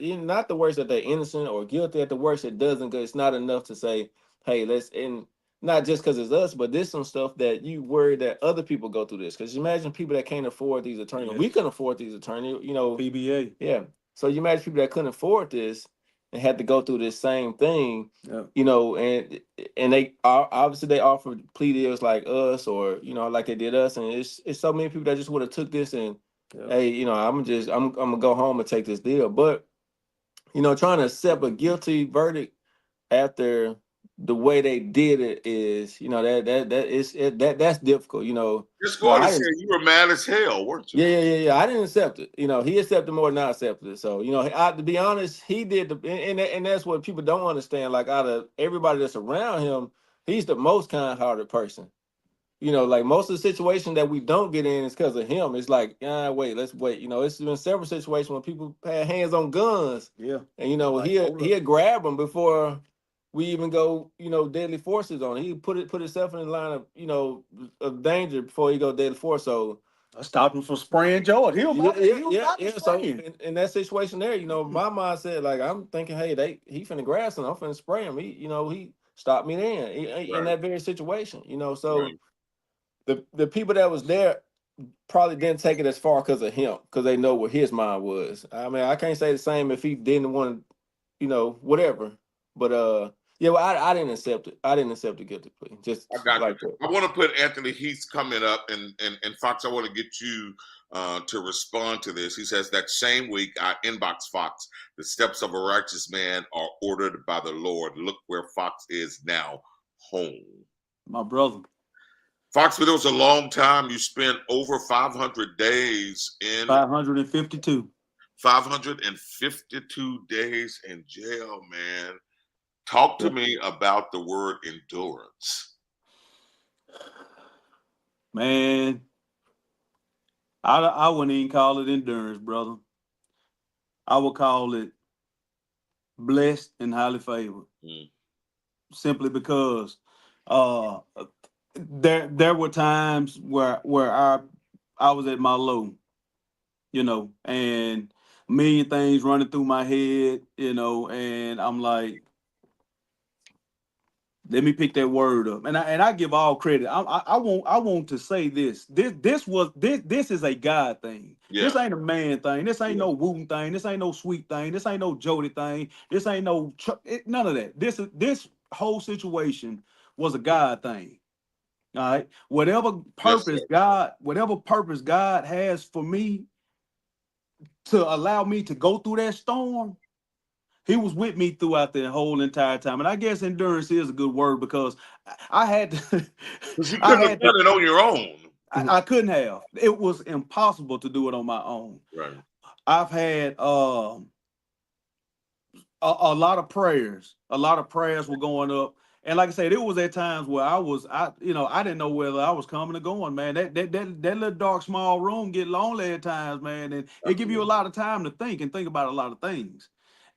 the worst that they're innocent or guilty. At the worst, it doesn't go. It's not enough to say, hey, not just because it's us, but there's some stuff that you worry that other people go through this. Because you imagine people that can't afford these attorneys. Yes. We couldn't afford these attorneys, PBA. Yeah. So you imagine people that couldn't afford this and had to go through this same thing, and they obviously they offered plea deals like us, or like they did us, and it's so many people that just would have took this and hey, I'm gonna go home and take this deal. But trying to accept a guilty verdict after the way they did it is, that's difficult. Just going to say you were mad as hell, weren't you? Yeah. I didn't accept it. He accepted more than I accepted it. So, to be honest, he did and that's what people don't understand. Like, out of everybody that's around him, he's the most kind-hearted person. Like, most of the situations that we don't get in is because of him. It's like, let's wait. It's been several situations when people had hands on guns. Yeah. And he'll grab them before we even go, deadly forces on it. He put himself in the line of, of danger before he go deadly force. So I stopped him from spraying George. So in that situation there, my mindset, like, I'm thinking, hey, he finna grab him. I'm finna spray him. He stopped me then in that very situation. So the people that was there probably didn't take it as far because of him, because they know what his mind was. I mean, I can't say the same if he didn't want to, whatever. But I didn't accept it. I didn't accept the guilty plea. Just I got like you. that. I want to put Anthony Heath coming up, and Fox, I want to get you to respond to this. He says that same week, I inbox Fox. The steps of a righteous man are ordered by the Lord. Look where Fox is now, home. My brother. Fox, but it was a long time. You spent over 500 days in 552. 552 days in jail, man. Talk to me about the word endurance. Man, I wouldn't even call it endurance, brother. I would call it blessed and highly favored. Simply because there were times where I was at my low, you know, and a million things running through my head, you know, and I'm like, let me pick that word up, and I give all credit. I want to say this. This is a God thing. Yeah. This ain't a man thing. This ain't no Wooten thing. This ain't no Sweet thing. This ain't no Jody thing. This ain't no none of that. This whole situation was a God thing. All right. Whatever purpose God has for me to allow me to go through that storm, he was with me throughout the whole entire time. And I guess endurance is a good word because I had to. Because you couldn't have done it on your own. I couldn't have. It was impossible to do it on my own. Right. I've had a lot of prayers. A lot of prayers were going up. And like I said, it was at times where I didn't know whether I was coming or going, man. That little dark, small room get lonely at times, man. And it give you a lot of time to think about a lot of things.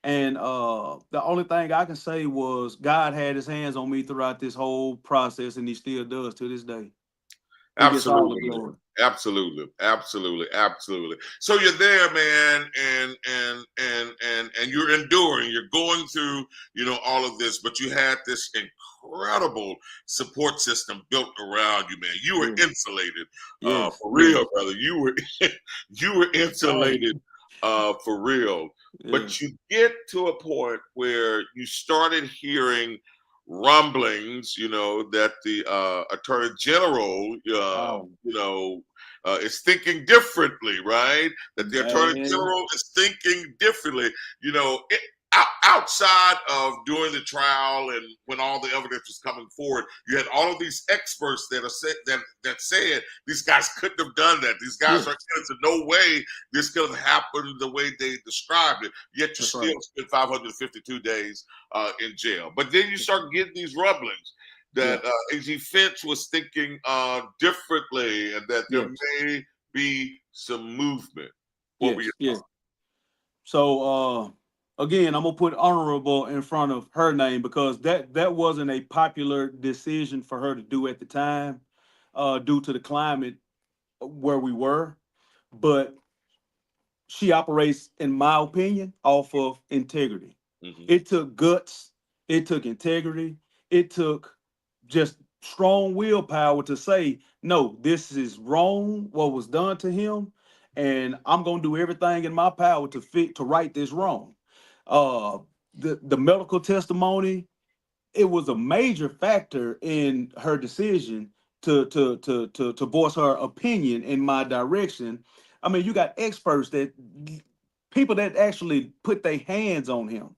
And the only thing I can say was God had his hands on me throughout this whole process, and he still does to this day. Absolutely. So you're there, man, and you're enduring. You're going through, all of this, but you had this incredible support system built around you, man. You were insulated, for real, brother. You were insulated, for real. But you get to a point where you started hearing rumblings, that the Attorney General, is thinking differently, right? That the Attorney General is thinking differently, outside of doing the trial and when all the evidence was coming forward. You had all of these experts that said these guys couldn't have done that. These guys are innocent. No way this could have happened the way they described it. Yet you still spent 552 days in jail. But then you start getting these rumblings that A.G. Finch was thinking differently and that there may be some movement. What were your thoughts? So again, I'm gonna put honorable in front of her name because that wasn't a popular decision for her to do at the time, due to the climate where we were. But she operates, in my opinion, off of integrity. It took guts, it took integrity, it took just strong willpower to say, no, this is wrong, what was done to him, and I'm gonna do everything in my power to right this wrong. The medical testimony, it was a major factor in her decision to voice her opinion in my direction. I mean, you got experts people that actually put their hands on him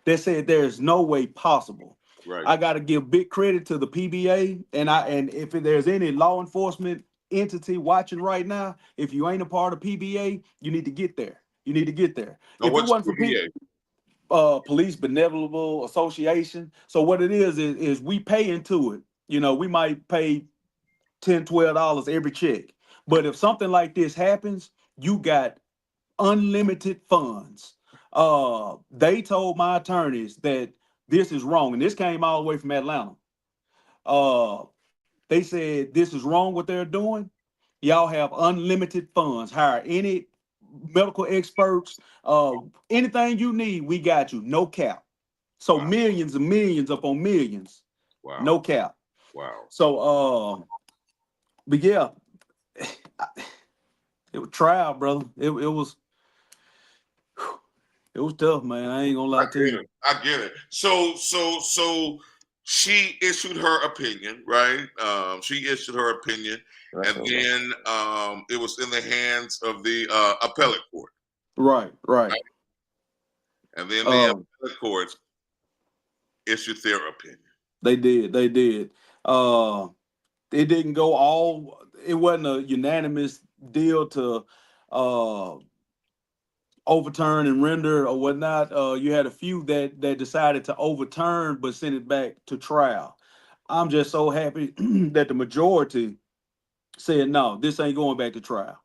that said there's no way possible. Right. I got to give big credit to the PBA, and if there's any law enforcement entity watching right now, if you ain't a part of PBA, you need to get there. You need to get there. Now, if what's it wasn't PBA? For Police Benevolent Association. So what it is we pay into it. We might pay $10, $12 every check. But if something like this happens, you got unlimited funds. They told my attorneys that this is wrong, and this came all the way from Atlanta. They said this is wrong what they're doing. Y'all have unlimited funds. Hire any medical experts, anything you need, we got you. No cap. So millions and millions upon millions. Wow. No cap. Wow. So but yeah, it was trial, brother. It was tough, man. I ain't gonna lie to you. I get it. So she issued her opinion, right? She issued her opinion, and then it was in the hands of the appellate court. Right. And then the appellate court issued their opinion. They did. It didn't go all. It wasn't a unanimous deal to overturn and render or whatnot. You had a few that decided to overturn but send it back to trial. I'm just so happy that the majority said no, this ain't going back to trial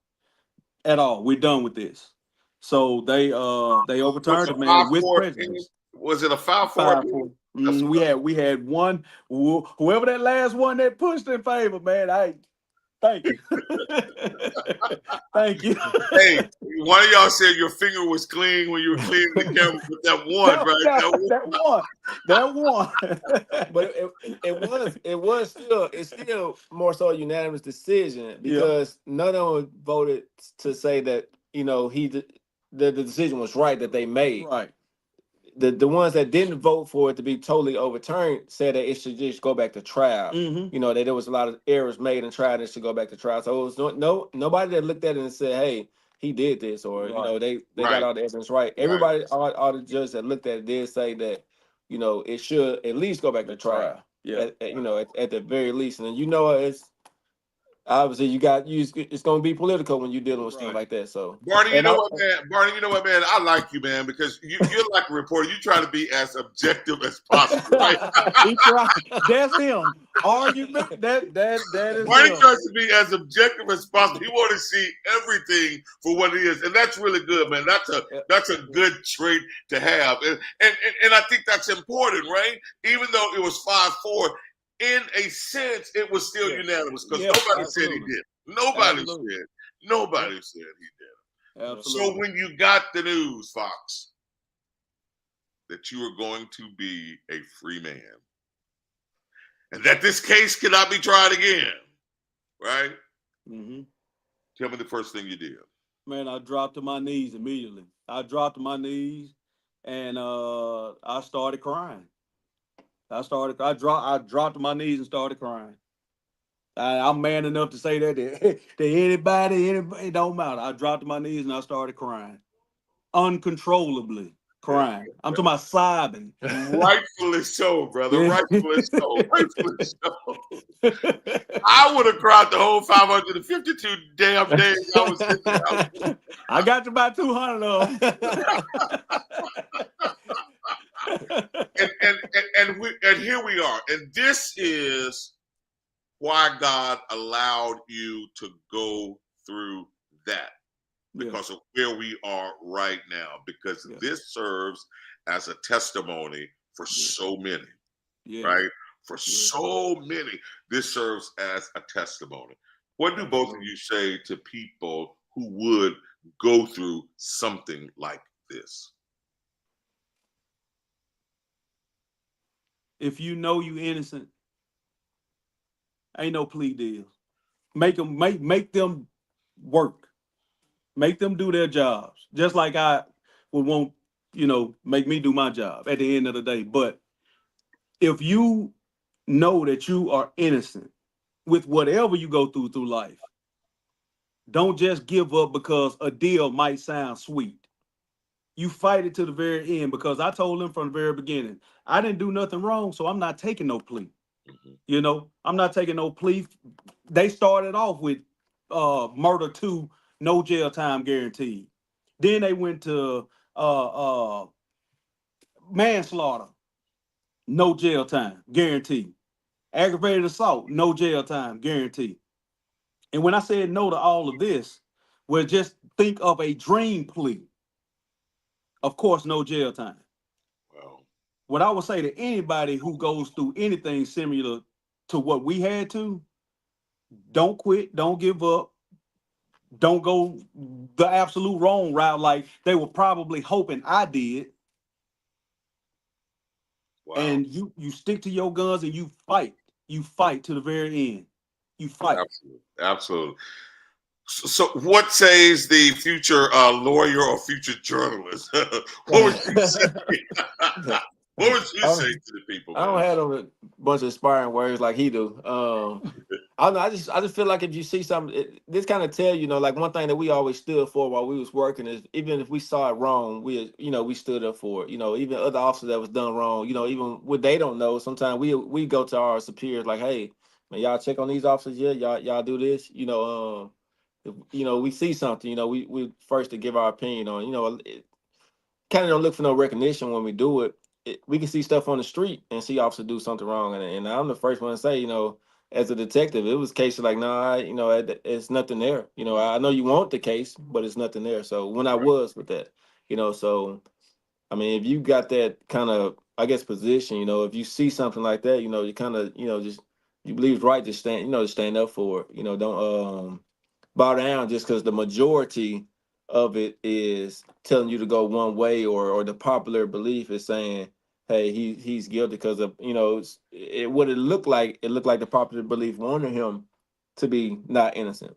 at all. We're done with this. So they overturned it, man, with prejudice. Was it a 5-4? We had one. Whoever that last one that pushed in favor, man. Thank you. Thank you. Hey, one of y'all said your finger was clean when you were cleaning the camera with that one, right? That one. But it's still more so a unanimous decision because none of them voted to say that, the decision was right that they made. Right. The ones that didn't vote for it to be totally overturned said that it should just go back to trial. Mm-hmm. That there was a lot of errors made and tried, it should go back to trial. So it was nobody that looked at it and said, "Hey, he did this," or they got all the evidence right. Everybody, all the judges that looked at it did say that it should at least go back to trial. Yeah, at the very least, and it's. Obviously, it's going to be political when you're dealing with stuff like that. So, Barney, you know what, man? I like you, man, because you're like a reporter. You try to be as objective as possible, right? He tried. That's him. Argument. That is Barney him. tries to be as objective as possible. He wants to see everything for what it is, and that's really good, man. That's a good trait to have, and I think that's important, right? Even though it was 5-4. In a sense, it was still unanimous because nobody said he did. Nobody said he did. Absolutely. So when you got the news, Fox, that you were going to be a free man and that this case cannot be tried again, right? Mm-hmm. Tell me the first thing you did. Man, I dropped to my knees immediately. I dropped to my knees and I started crying. I dropped to my knees and started crying. I'm man enough to say that to anybody, it don't matter. I dropped to my knees and I started crying. Uncontrollably crying. I'm talking about sobbing. Rightfully so, brother. Rightfully so. Rightfully so. I would have cried the whole 552 damn days I was sitting there. I got to about 200 of them. and here we are, and this is why God allowed you to go through that because of where we are right now, because this serves as a testimony for so many, right? For so many, this serves as a testimony. What do both of you say to people who would go through something like this? If you know you innocent, ain't no plea deals. Make them work. Make them do their jobs. Just like I would want, make me do my job at the end of the day. But if you know that you are innocent with whatever you go through life, don't just give up because a deal might sound sweet. You fight it to the very end, because I told them from the very beginning, I didn't do nothing wrong, so I'm not taking no plea. I'm not taking no plea. They started off with murder 2, no jail time guaranteed. Then they went to manslaughter, no jail time guaranteed. Aggravated assault, no jail time guaranteed. And when I said no to all of this, well, just think of a dream plea. Of course, no jail time. Wow. What I would say to anybody who goes through anything similar to what we had to, don't quit, don't give up, don't go the absolute wrong route like they were probably hoping I did. Wow. And you stick to your guns and you fight. You fight to the very end. You fight. Absolutely. So what says the future lawyer or future journalist? What would you say? What would you say to the people? I don't have them bunch of inspiring words like he do. I don't know. I just feel like if you see something, this kind of tell you know, like one thing that we always stood for while we was working is even if we saw it wrong, we stood up for it. You know, even other officers that was done wrong, you know, even what they don't know, sometimes we go to our superiors like, hey, man, y'all check on these officers, yeah, y'all do this, you know, if, you know, we see something, you know, we first to give our opinion on, you know, kind of don't look for no recognition when we do it. We can see stuff on the street and see officers do something wrong, and I'm the first one to say, you know, as a detective, it was cases like, nah, you know, it's nothing there. You know, I know you want the case, but it's nothing there. So when I was with that, you know, so I mean, if you got that kind of, I guess, position, you know, if you see something like that, you know, you kind of, you know, just you believe it's right to stand, you know, to stand up for it. You know, don't bow down just because the majority of it is telling you to go one way, or the popular belief is saying, hey, he's guilty because of, you know, what it looked like. It looked like the popular belief wanted him to be not innocent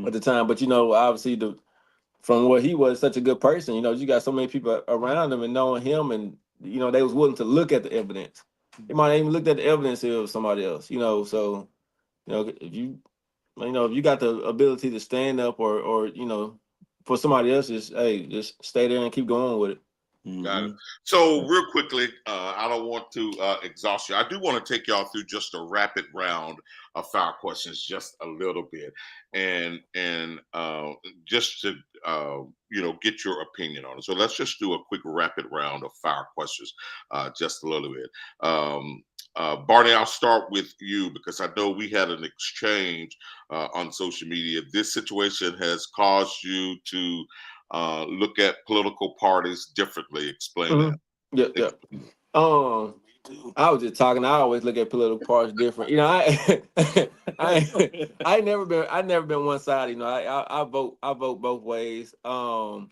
at the time. But you know, obviously from what he was such a good person, you know, you got so many people around him and knowing him, and you know, they was willing to look at the evidence. They might even looked at the evidence if it was somebody else, you know. So, you know, if you got the ability to stand up, or you know, for somebody else, just stay there and keep going with it. Got it. Mm-hmm. So real quickly, I don't want to exhaust you. I do want to take y'all through just a rapid round of fire questions, just a little bit, and just to get your opinion on it. So let's just do a quick rapid round of fire questions, just a little bit. Barney, I'll start with you because I know we had an exchange on social media. This situation has caused you to look at political parties differently. Explain that. Yeah. Um, I was just talking. I always look at political parties different. You know, I never been one sided. You know, I vote both ways. But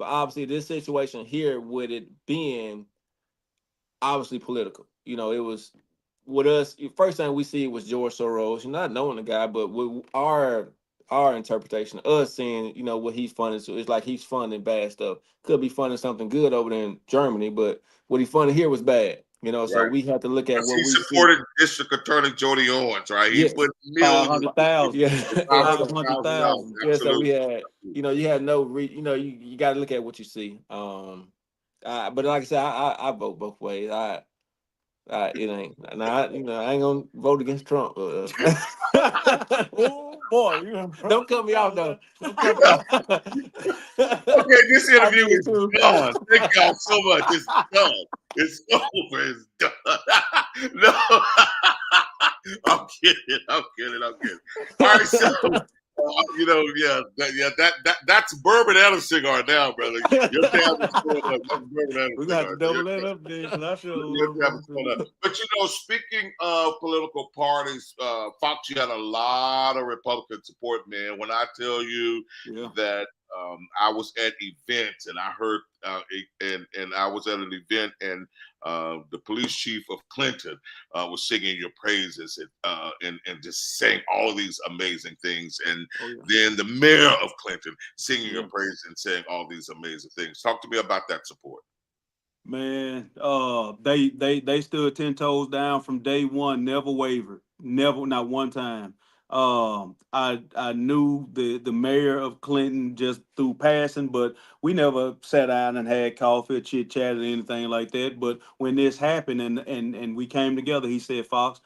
obviously this situation here with it being obviously political. You know, it was with us. First thing we see was George Soros. You're not knowing the guy, but with our interpretation, us seeing, you know, what he's funding, so it's like he's funding bad stuff. Could be funding something good over there in Germany, but what he funded here was bad. You know, so Right. we have to look at Because what he we see. supported District Attorney Jody Owens, right? He Yeah, put Five millions, hundred thousand. yeah, five yeah. hundred Five hundred thousand dollars. thousand. Yeah, so we Absolutely. had, you know, you had no, you know, you got to look at what you see. But like I said, I vote both ways. It ain't. Nah, you know, I ain't gonna vote against Trump. Oh boy, you Don't cut me off though. Don't cut me off. Okay, this I interview did is too. done. Thank y'all so much. It's done. It's over. It's done. No, I'm kidding. I'm kidding. I'm kidding. All right, so that's bourbon and a cigar now, brother. Your tab is going up. That's bourbon and a We're gonna have to cigar. double that up then, because I Your sure tab is going up. But speaking of political parties, Fox, you had a lot of Republican support, man. When I tell you yeah. that I was at events and I heard and I was at an event and the police chief of Clinton was singing your praises and just saying all of these amazing things, and Oh yeah. then the mayor of Clinton singing your Yeah. praises and saying all these amazing things. Talk to me about that support. Man, they stood 10 toes down from day one, never wavered, never, not one time. I knew the mayor of Clinton just through passing, but we never sat down and had coffee or chit chat or anything like that. But when this happened and we came together, he said, Fox,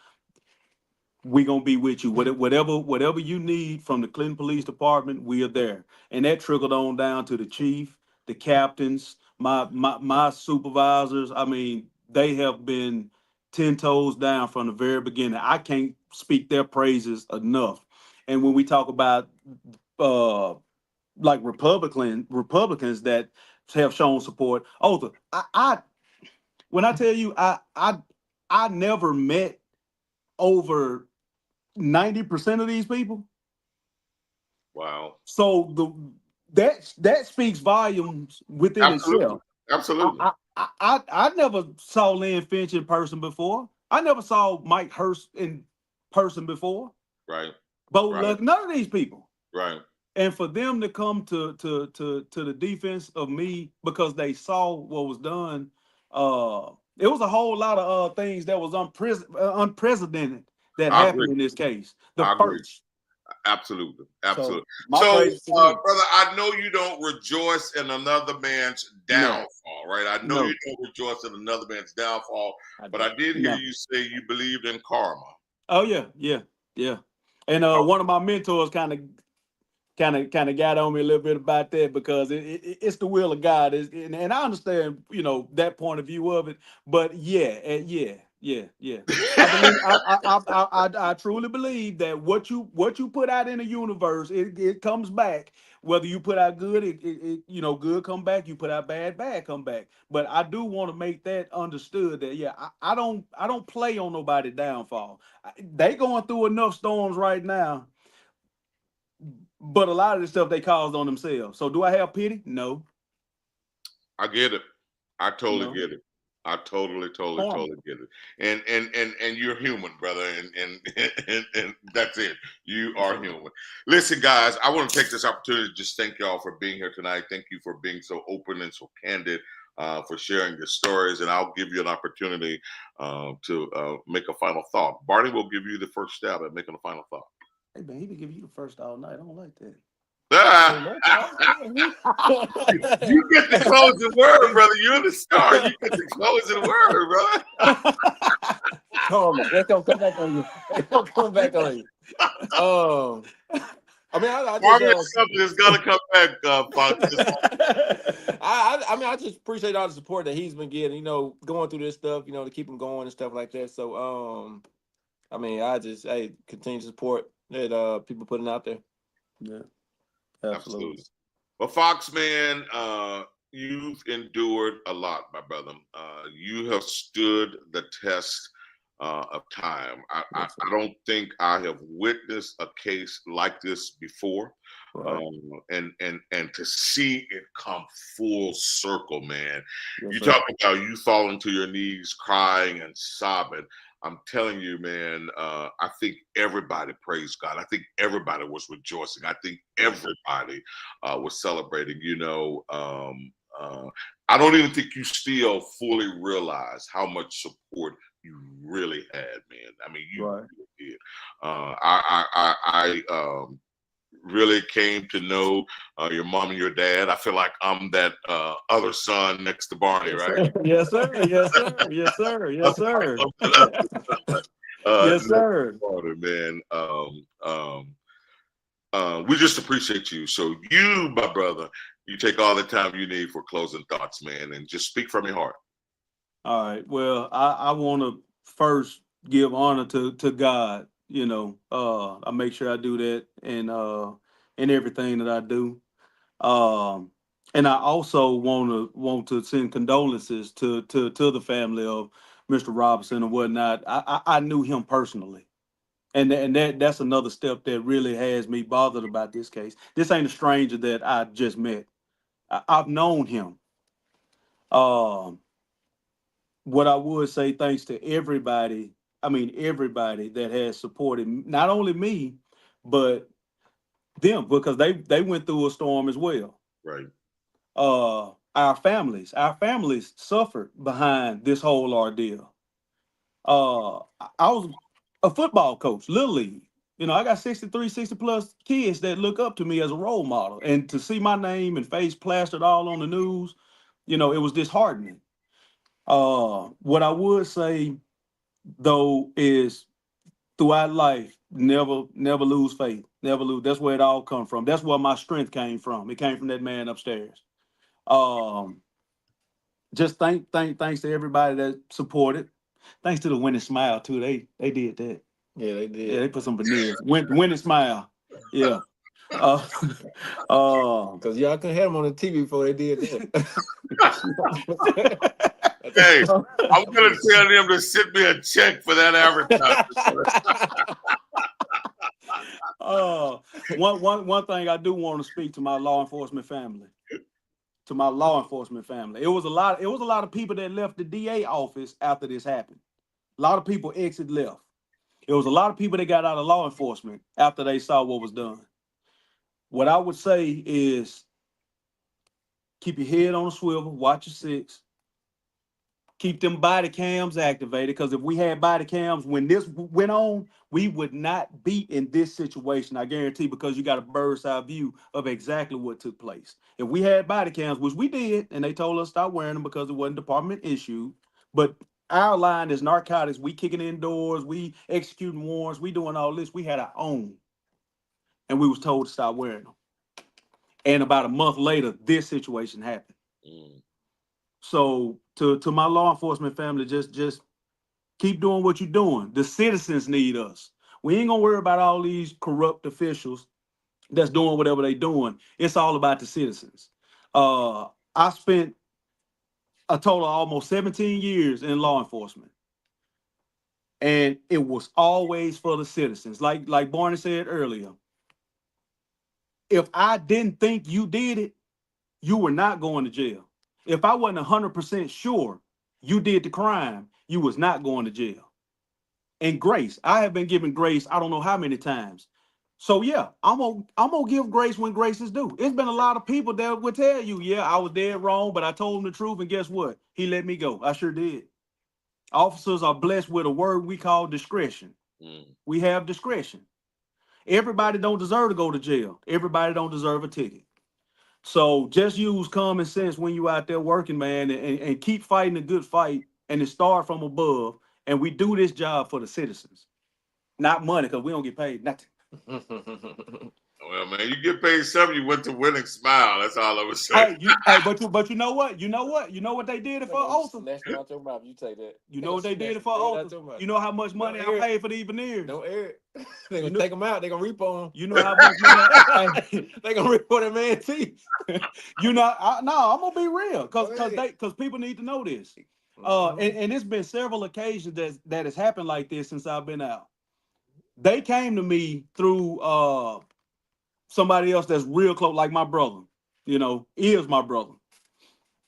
we gonna be with you. Whatever you need from the Clinton Police Department, we are there. And that trickled on down to the chief, the captains, my supervisors. I mean, they have been 10 toes down from the very beginning. I can't speak their praises enough. And when we talk about uh like Republicans that have shown support, I when I tell you I never met over 90% of these people. Wow. So that speaks volumes within Absolutely. itself. I Absolutely. I never saw Lynn Finch in person before. I never saw Mike Hurst in person before. Right. Bo Right. Luck, none of these people. Right. And for them to come to the defense of me because they saw what was done, It was a whole lot of things that was unprecedented that I happened agree. in this case. The I agree. first. Absolutely. So Absolutely. my So, praises to them. brother, I know you don't rejoice in another man's No, downfall, right? I know no, you don't rejoice in another man's downfall, I but don't. I did hear No. you say you believed in karma. Oh yeah, yeah, yeah. And Oh, one of my mentors kind of got on me a little bit about that because it's the will of God. And I understand, that point of view of it. But yeah. I believe I truly believe that what you put out in the universe, it comes back. Whether you put out good, good come back. You put out bad come back. But I do want to make that understood that I don't play on nobody's downfall. They going through enough storms right now, but a lot of the stuff they caused on themselves. So do I have pity? No, I get it. I totally no. get it. I totally, totally, Karma. totally get it. And you're human, brother, and that's it. You That's are right. human. Listen, guys, I want to take this opportunity to just thank y'all for being here tonight. Thank you for being so open and so candid, for sharing your stories. And I'll give you an opportunity to make a final thought. Barney will give you the first stab at making a final thought. Hey man, he been giving you the first all night. I don't like that. You get the closing word, brother. You're the star. You get the closing word, brother. Karma. That's gonna come back on you. It's gonna come back on you. I mean, I just Karma is something that's gonna come back, Fox. I mean, I just appreciate all the support that he's been getting, going through this stuff, to keep him going and stuff like that. So, I mean, continue to support that people putting out there. Yeah, Absolutely. absolutely. Well, Fox, man, you've endured a lot, my brother. You have stood the test of time. Yes, sir. I don't think I have witnessed a case like this before. Right. And to see it come full circle, man. Yes, You sir. talk about you falling to your knees, crying and sobbing. I'm telling you, man, I think everybody praised God. I think everybody was rejoicing. I think everybody was celebrating. I don't even think you still fully realize how much support you really had, man. I mean, you Right. really did. I really came to know your mom and your dad. I feel like I'm that other son next to Barney, Yes, right? sir. Yes, sir. Yes, sir. Yes, sir. Yes, sir. Yes, Next sir. to Barney, man. We just appreciate you. So you, my brother, you take all the time you need for closing thoughts, man, and just speak from your heart. All right. Well, I want to first give honor to God. I make sure I do that in everything that I do. Um, and I also want to send condolences to the family of Mr. Robinson and whatnot. I knew him personally, and that's another step that really has me bothered about this case. This ain't a stranger that I just met. I've known him. Um, what I would say, thanks to everybody. I mean, everybody that has supported not only me, but them because they went through a storm as well. Right. Our families suffered behind this whole ordeal. I was a football coach, little league. I got 63, 60 plus kids that look up to me as a role model, and to see my name and face plastered all on the news, it was disheartening. What I would say though is, throughout life, never lose faith, never lose. That's where it all come from. That's where my strength came from. It came from that man upstairs. Um, just thanks to everybody that supported. Thanks to the winning smile too. They did that. Yeah, they Yeah, did. they put some veneers. Winning smile. Yeah. Uh, Because y'all couldn't have them on the TV before they did that. Hey, I'm gonna tell them to send me a check for that advertisement. one thing I do want to speak to my law enforcement family. To my law enforcement family. It was a lot of people that left the DA office after this happened. A lot of people left. It was a lot of people that got out of law enforcement after they saw what was done. What I would say is keep your head on a swivel, watch your six, Keep them body cams activated, because if we had body cams when this went on, we would not be in this situation. I guarantee, because you got a bird's eye view of exactly what took place. If we had body cams, which we did, and they told us stop wearing them because it wasn't department issued, but our line is narcotics. We kicking indoors, we executing warrants, we doing all this. We had our own, and we was told to stop wearing them. And about a month later, this situation happened. Mm. So to my law enforcement family, just keep doing what you're doing. The citizens need us. We ain't gonna worry about all these corrupt officials that's doing whatever they doing. It's all about the citizens. I spent a total of almost 17 years in law enforcement, and it was always for the citizens. Like Barney said earlier, if I didn't think you did it, you were not going to jail. If I wasn't 100% sure you did the crime, you was not going to jail. And grace, I have been given grace, I don't know how many times. So yeah, I'm gonna give grace when grace is due. It's been a lot of people that would tell you, yeah, I was dead wrong, but I told him the truth, and guess what? He let me go. I sure did. Officers are blessed with a word we call discretion. We have discretion. Everybody don't deserve to go to jail. Everybody don't deserve a ticket. So just use common sense when you out there working, man, and keep fighting a good fight, and it start from above. And we do this job for the citizens, not money, because we don't get paid nothing. Well, man, you get paid something. You went to Winning Smile. That's all I was saying. But you know what? You know what they did it for Othor. Snatch it out your mouth. You take that. You know what they did it for Othor. You know how much money I paid for these veneers. Don't air it. They gonna take them out. They gonna repo them. You know how much money they gonna repo that man teeth. You know, I'm gonna be real, because people need to know this. And it's been several occasions that has happened like this since I've been out. They came to me through somebody else that's real close, like my brother, is my brother,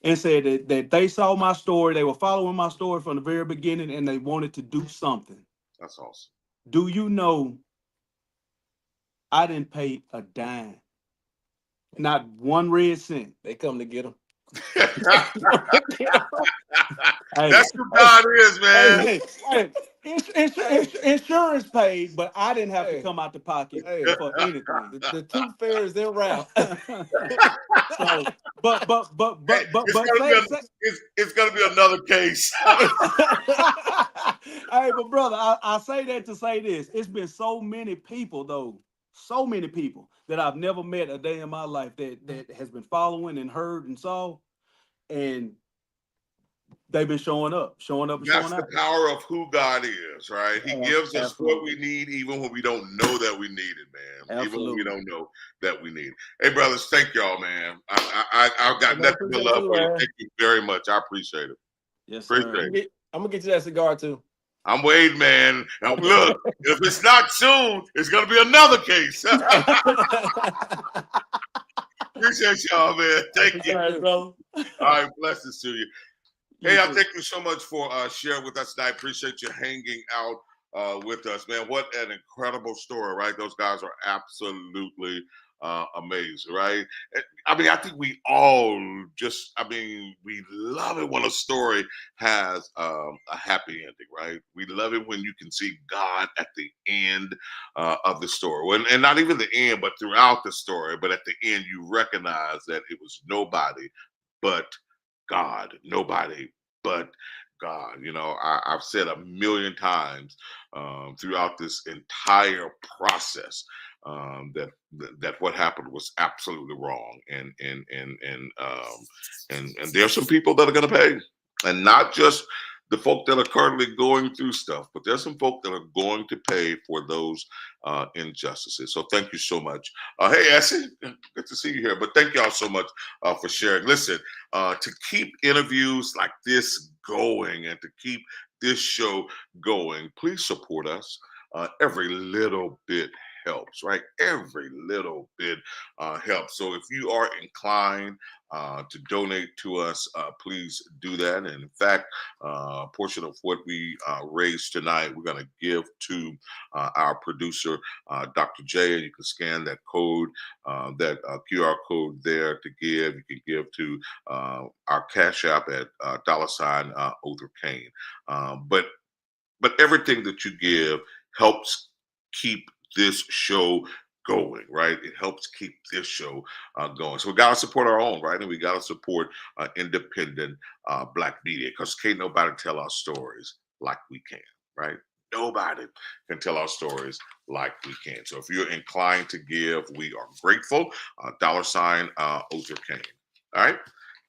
and said that they saw my story, they were following my story from the very beginning, and they wanted to do something. That's awesome. Do you know I didn't pay a dime, not one red cent. They come to get them. That's who God is, man. Insurance paid, but I didn't have to come out the pocket for anything. The tooth fairy is en route. So, but it's gonna be another case. Hey, but brother, I say that to say this. It's been so many people, though, so many people that I've never met a day in my life that has been following and heard and saw, and they've been showing up. That's the power of who God is, right? He gives us what we need, even when we don't know that we need it, man. Absolutely. Even when we don't know that we need it. Hey, brothers, thank y'all, man. I've got nothing but love for you. Thank you very much. I appreciate it. Yes, sir. I'm gonna get you that cigar too. I'm waiting, man. Now, look, if it's not soon, it's gonna be another case. Appreciate y'all, man. Thank you. All right, bro. All right, blessings to you. Hey, I thank you so much for sharing with us tonight. I appreciate you hanging out with us, man. What an incredible story, right? Those guys are absolutely amazing, right? I mean, I think we all we love it when a story has a happy ending, right? We love it when you can see God at the end of the story. And not even the end, but throughout the story. But at the end, you recognize that it was nobody but God, nobody but God. I've said a million times throughout this entire process that what happened was absolutely wrong, and there's some people that are going to pay, and not just the folk that are currently going through stuff, but there's some folk that are going to pay for those injustices. So thank you so much. Hey, Essie, good to see you here. But thank y'all so much for sharing. Listen, to keep interviews like this going and to keep this show going, please support us. Every little bit helps, right? Every little bit helps. So if you are inclined to donate to us, please do that. And in fact, a portion of what we raise tonight, we're going to give to our producer, Dr. J. And you can scan that code, that QR code there to give. You can give to our Cash App at $Othor Cain. But everything that you give helps keep this show going, right? It helps keep this show going. So we got to support our own, right? And we got to support independent Black media, because can't nobody tell our stories like we can, right? Nobody can tell our stories like we can. So if you're inclined to give, we are grateful. $Othor Cain. All right.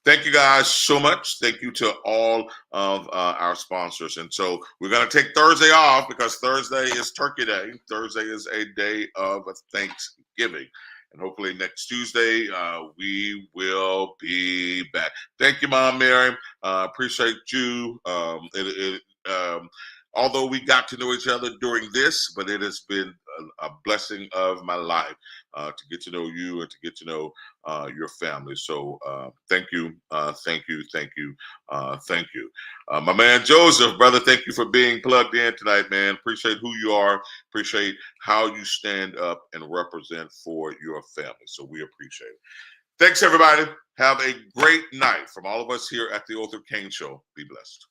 Thank you guys so much. Thank you to all of our sponsors. And so we're going to take Thursday off because Thursday is Turkey Day. Thursday is a day of Thanksgiving. And hopefully next Tuesday, we will be back. Thank you, Mom Mary. Appreciate you. Although we got to know each other during this, but it has been a blessing of my life to get to know you and to get to know your family. So thank you, thank you, thank you, thank you. My man Joseph, brother, thank you for being plugged in tonight, man. Appreciate who you are. Appreciate how you stand up and represent for your family. So we appreciate it. Thanks, everybody. Have a great night from all of us here at the Othor Cain Show. Be blessed.